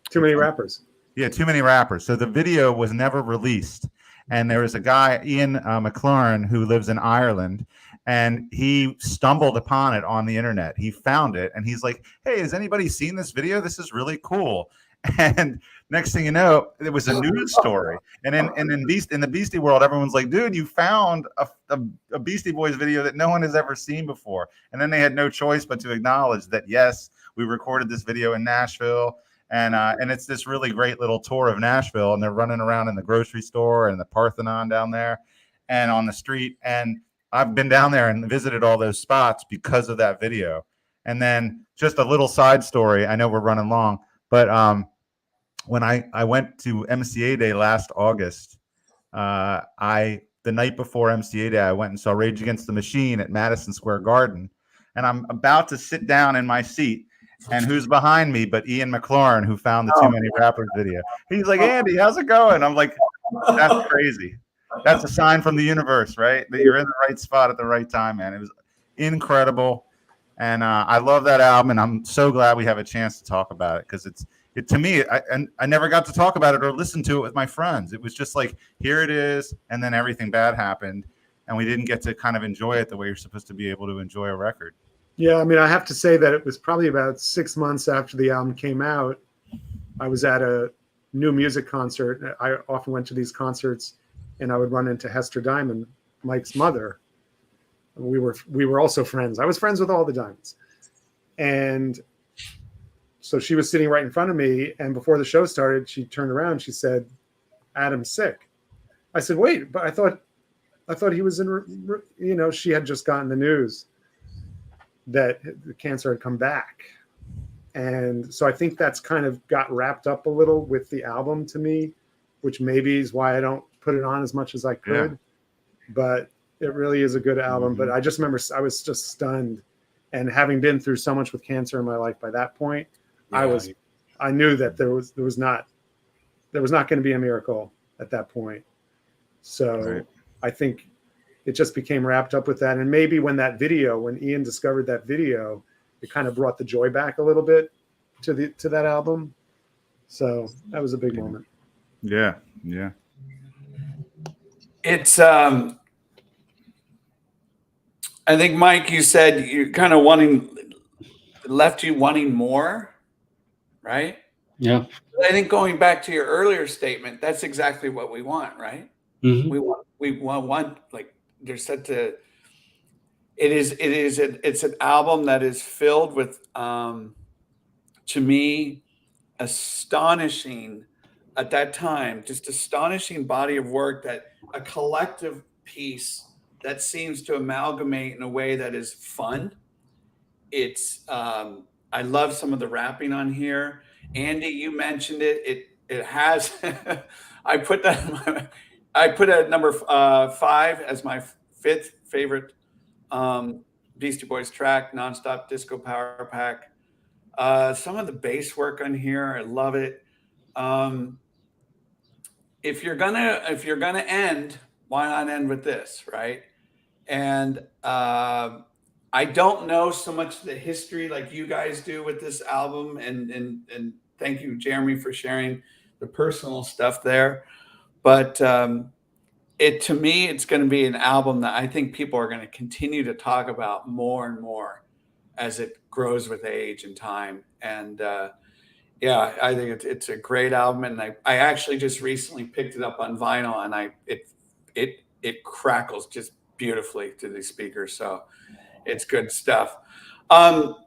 Too many rappers. Yeah, Too Many Rappers. So the video was never released. And there was a guy, Ian McLaren, who lives in Ireland, and he stumbled upon it on the internet. He found it, and he's like, "Hey, has anybody seen this video? This is really cool." And next thing you know, it was a news story. And in the Beastie world, everyone's like, "Dude, you found a Beastie Boys video that no one has ever seen before." And then they had no choice but to acknowledge that, yes, we recorded this video in Nashville. And it's this really great little tour of Nashville, and they're running around in the grocery store and the Parthenon down there and on the street. And I've been down there and visited all those spots because of that video. And then just a little side story. I know we're running long, but when I went to MCA Day last August, the night before MCA Day, I went and saw Rage Against the Machine at Madison Square Garden, and I'm about to sit down in my seat. And who's behind me but Ian McLaren, who found the Too Many Rappers video. He's like, "Andy, how's it going?" I'm like, "That's crazy. That's a sign from the universe, right? That you're in the right spot at the right time, man." It was incredible. And I love that album, and I'm so glad we have a chance to talk about it, because to me, I never got to talk about it or listen to it with my friends. It was just like, here it is, and then everything bad happened, and we didn't get to kind of enjoy it the way you're supposed to be able to enjoy a record. Yeah, I mean, I have to say that it was probably about 6 months after the album came out. I was at a new music concert. I often went to these concerts, and I would run into Hester Diamond, Mike's mother. We were also friends. I was friends with all the Diamonds. And so she was sitting right in front of me, and before the show started, she turned around, she said, "Adam's sick." I said, "Wait, but I thought he was in," she had just gotten the news that the cancer had come back. And so I think that's kind of got wrapped up a little with the album to me, which maybe is why I don't put it on as much as I could. Yeah. But it really is a good album. Mm-hmm. But I just remember I was just stunned. And having been through so much with cancer in my life by that point, yeah. I knew that there was not going to be a miracle at that point. So right. I think it just became wrapped up with that. And maybe when Ian discovered that video, it kind of brought the joy back a little bit to that album. So that was a big moment. Yeah. Yeah. It's, I think, Mike, you said you're kind of left you wanting more, right? Yeah. I think going back to your earlier statement, that's exactly what we want, right? Mm-hmm. We want like, there's it's an album that is filled with, to me, astonishing at that time, just astonishing body of work, that a collective piece that seems to amalgamate in a way that is fun. It's I love some of the rapping on here. Andy, you mentioned it. It has I put that I put it at number 5 as my 5th favorite Beastie Boys track, Nonstop Disco Power Pack. Some of the bass work on here, I love it. If you're gonna end, why not end with this, right? And I don't know so much the history like you guys do with this album, and thank you, Jeremy, for sharing the personal stuff there. But to me, it's going to be an album that I think people are going to continue to talk about more and more as it grows with age and time. And yeah, I think it's a great album, and I actually just recently picked it up on vinyl, and it crackles just beautifully to the speakers. So it's good stuff.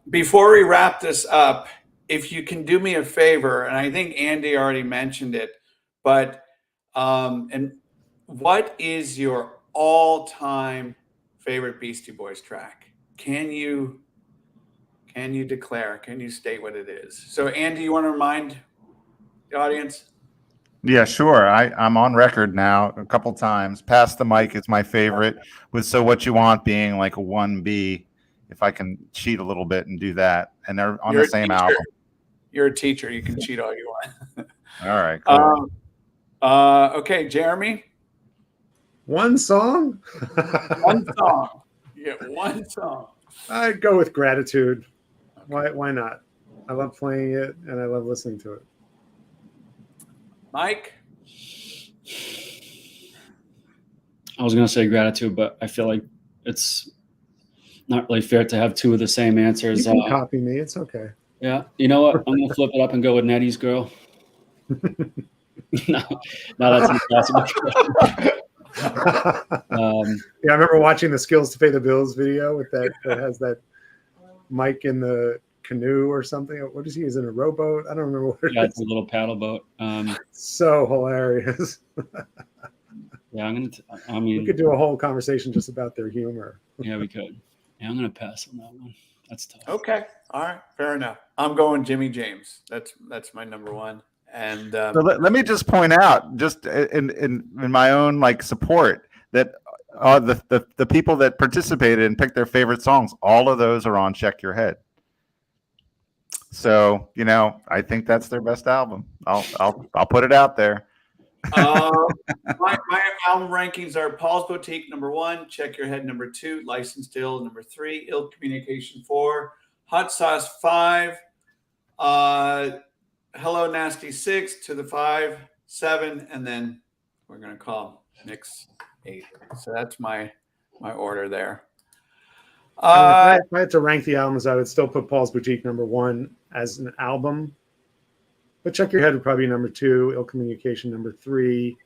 Before we wrap this up, if you can do me a favor, and I think Andy already mentioned it, but and what is your all-time favorite Beastie Boys track? Can you declare? Can you state what it is? So, Andy, you want to remind the audience? Yeah, sure. I'm on record now a couple times. Pass the Mic is my favorite, with So What You Want being like a 1B, if I can cheat a little bit and do that. And they're on You're the a same teacher. album. You're a teacher. You can cheat all you want. All right, cool. Okay, Jeremy. One song? One song. Yeah, one song. I'd go with Gratitude. Why not? I love playing it and I love listening to it. Mike? I was gonna say Gratitude, but I feel like it's not really fair to have two of the same answers. You can copy me. It's okay. Yeah, you know what? I'm gonna flip it up and go with Nettie's Girl. no, that's impossible. Yeah, I remember watching the Skills to Pay the Bills video with that has that Mike in the canoe or something. What is he? Is in a rowboat? I don't remember what it Yeah, is. it's a little paddle boat. So hilarious. Yeah, I We mean, could do a whole conversation just about their humor. yeah, we could. Yeah, I'm gonna pass on that one. That's tough. Okay. All right. Fair enough. I'm going Jimmy James. That's my number one. And So let me just point out, just in my own like support, that the people that participated and picked their favorite songs, all of those are on Check Your Head. So I think that's their best album. I'll put it out there. my album rankings are Paul's Boutique number 1, Check Your Head number 2, Licensed Ill number 3, Ill Communication 4, Hot Sauce 5, Hello Nasty 6, To the 5, 7, and then we're gonna call Mix 8. So that's my order there. If I had to rank the albums, I would still put Paul's Boutique number 1 as an album. But Check Your Head would probably be number 2, Ill Communication number 3.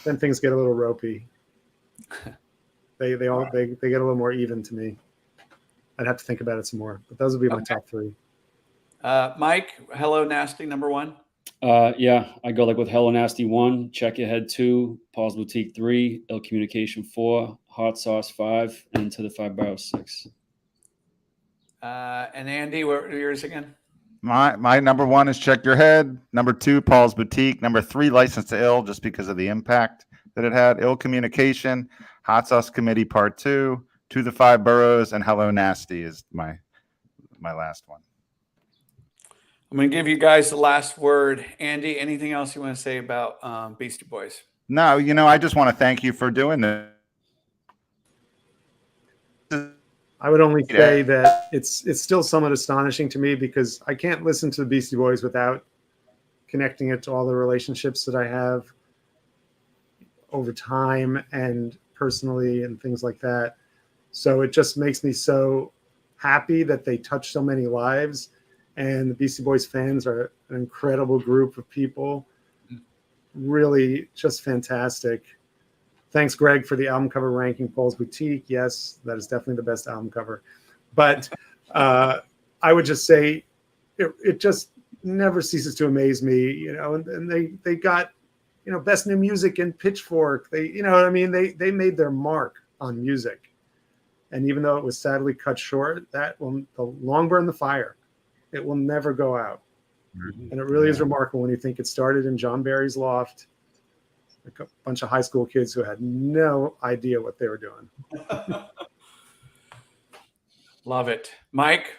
Then things get a little ropey. They get a little more even to me. I'd have to think about it some more. But those would be my top 3. Mike, Hello Nasty number 1. Yeah, I go like with Hello Nasty 1, Check Your Head 2, Paul's Boutique 3, Ill Communication 4, Hot Sauce 5, and To the 5 Barrels 6. And Andy, what are yours again? My number 1 is Check Your Head. Number 2, Paul's Boutique. Number 3, License to Ill, just because of the impact that it had. Ill Communication, Hot Sauce Committee Part 2, To the 5 Boroughs, and Hello Nasty is my last one. I'm going to give you guys the last word. Andy, anything else you want to say about Beastie Boys? No, I just want to thank you for doing this. I would only say that it's still somewhat astonishing to me because I can't listen to the Beastie Boys without connecting it to all the relationships that I have over time and personally and things like that. So it just makes me so happy that they touch so many lives. And the Beastie Boys fans are an incredible group of people. Really just fantastic. Thanks, Greg, for the album cover ranking. Paul's Boutique. Yes, that is definitely the best album cover. But I would just say it just never ceases to amaze me, you know, and they got, you know, best new music in Pitchfork. They, you know what I mean? They made their mark on music. And even though it was sadly cut short, that will the long burn the fire. It will never go out. And it really is remarkable when you think it started in John Barry's loft, a bunch of high school kids who had no idea what they were doing. Love it. Mike?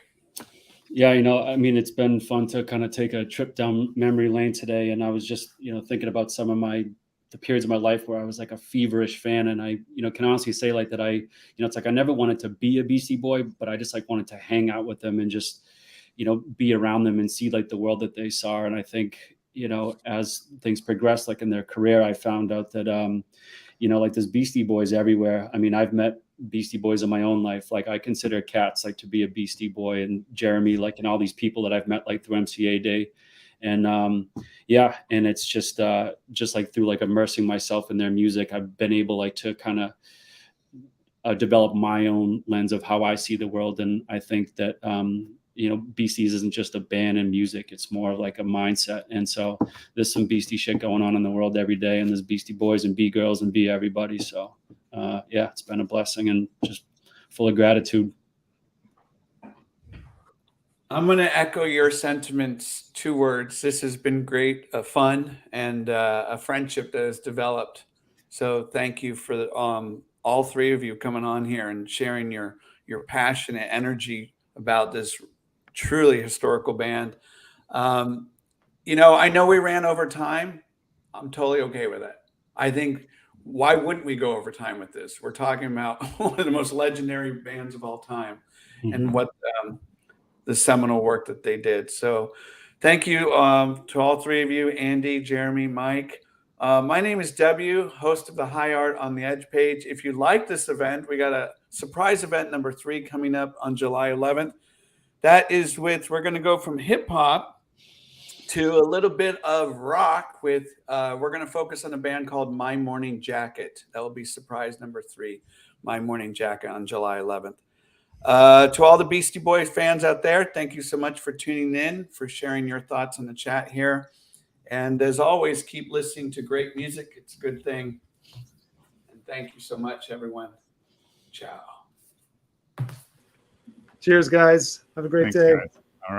Yeah, you know, I mean, it's been fun to kind of take a trip down memory lane today. And I was just, you know, thinking about some of the periods of my life where I was like a feverish fan. And I, you know, can honestly say like that you know, it's like I never wanted to be a Beastie Boy, but I just like wanted to hang out with them and just, you know, be around them and see like the world that they saw. And I think, you know, as things progressed, like in their career, I found out that, you know, like there's Beastie Boys everywhere. I mean, I've met Beastie Boys in my own life. Like I consider Katz like to be a Beastie Boy, and Jeremy, like, and all these people that I've met like through MCA Day. And yeah, and it's just like through like immersing myself in their music, I've been able like to kind of develop my own lens of how I see the world. And I think that you know, Beasties isn't just a band and music, it's more like a mindset. And so there's some Beastie shit going on in the world every day, and there's Beastie Boys and B girls and B everybody. So yeah, it's been a blessing and just full of gratitude. I'm going to echo your sentiments. 2 words. This has been great, fun, and a friendship that has developed. So thank you for all 3 of you coming on here and sharing your passionate energy about this truly historical band. You know, I know we ran over time. I'm totally okay with it. I think, why wouldn't we go over time with this? We're talking about one of the most legendary bands of all time, and what the seminal work that they did. So thank you to all 3 of you, Andy, Jeremy, Mike. My name is W, host of the High Art on the Edge page. If you like this event, we got a surprise event number 3 coming up on July 11th. That is we're going to go from hip hop to a little bit of rock with, we're going to focus on a band called My Morning Jacket. That will be surprise number 3, My Morning Jacket on July 11th. To all the Beastie Boys fans out there, thank you so much for tuning in, for sharing your thoughts in the chat here. And as always, keep listening to great music. It's a good thing. And thank you so much, everyone. Ciao. Cheers, guys. Have a great Thanks, day. guys.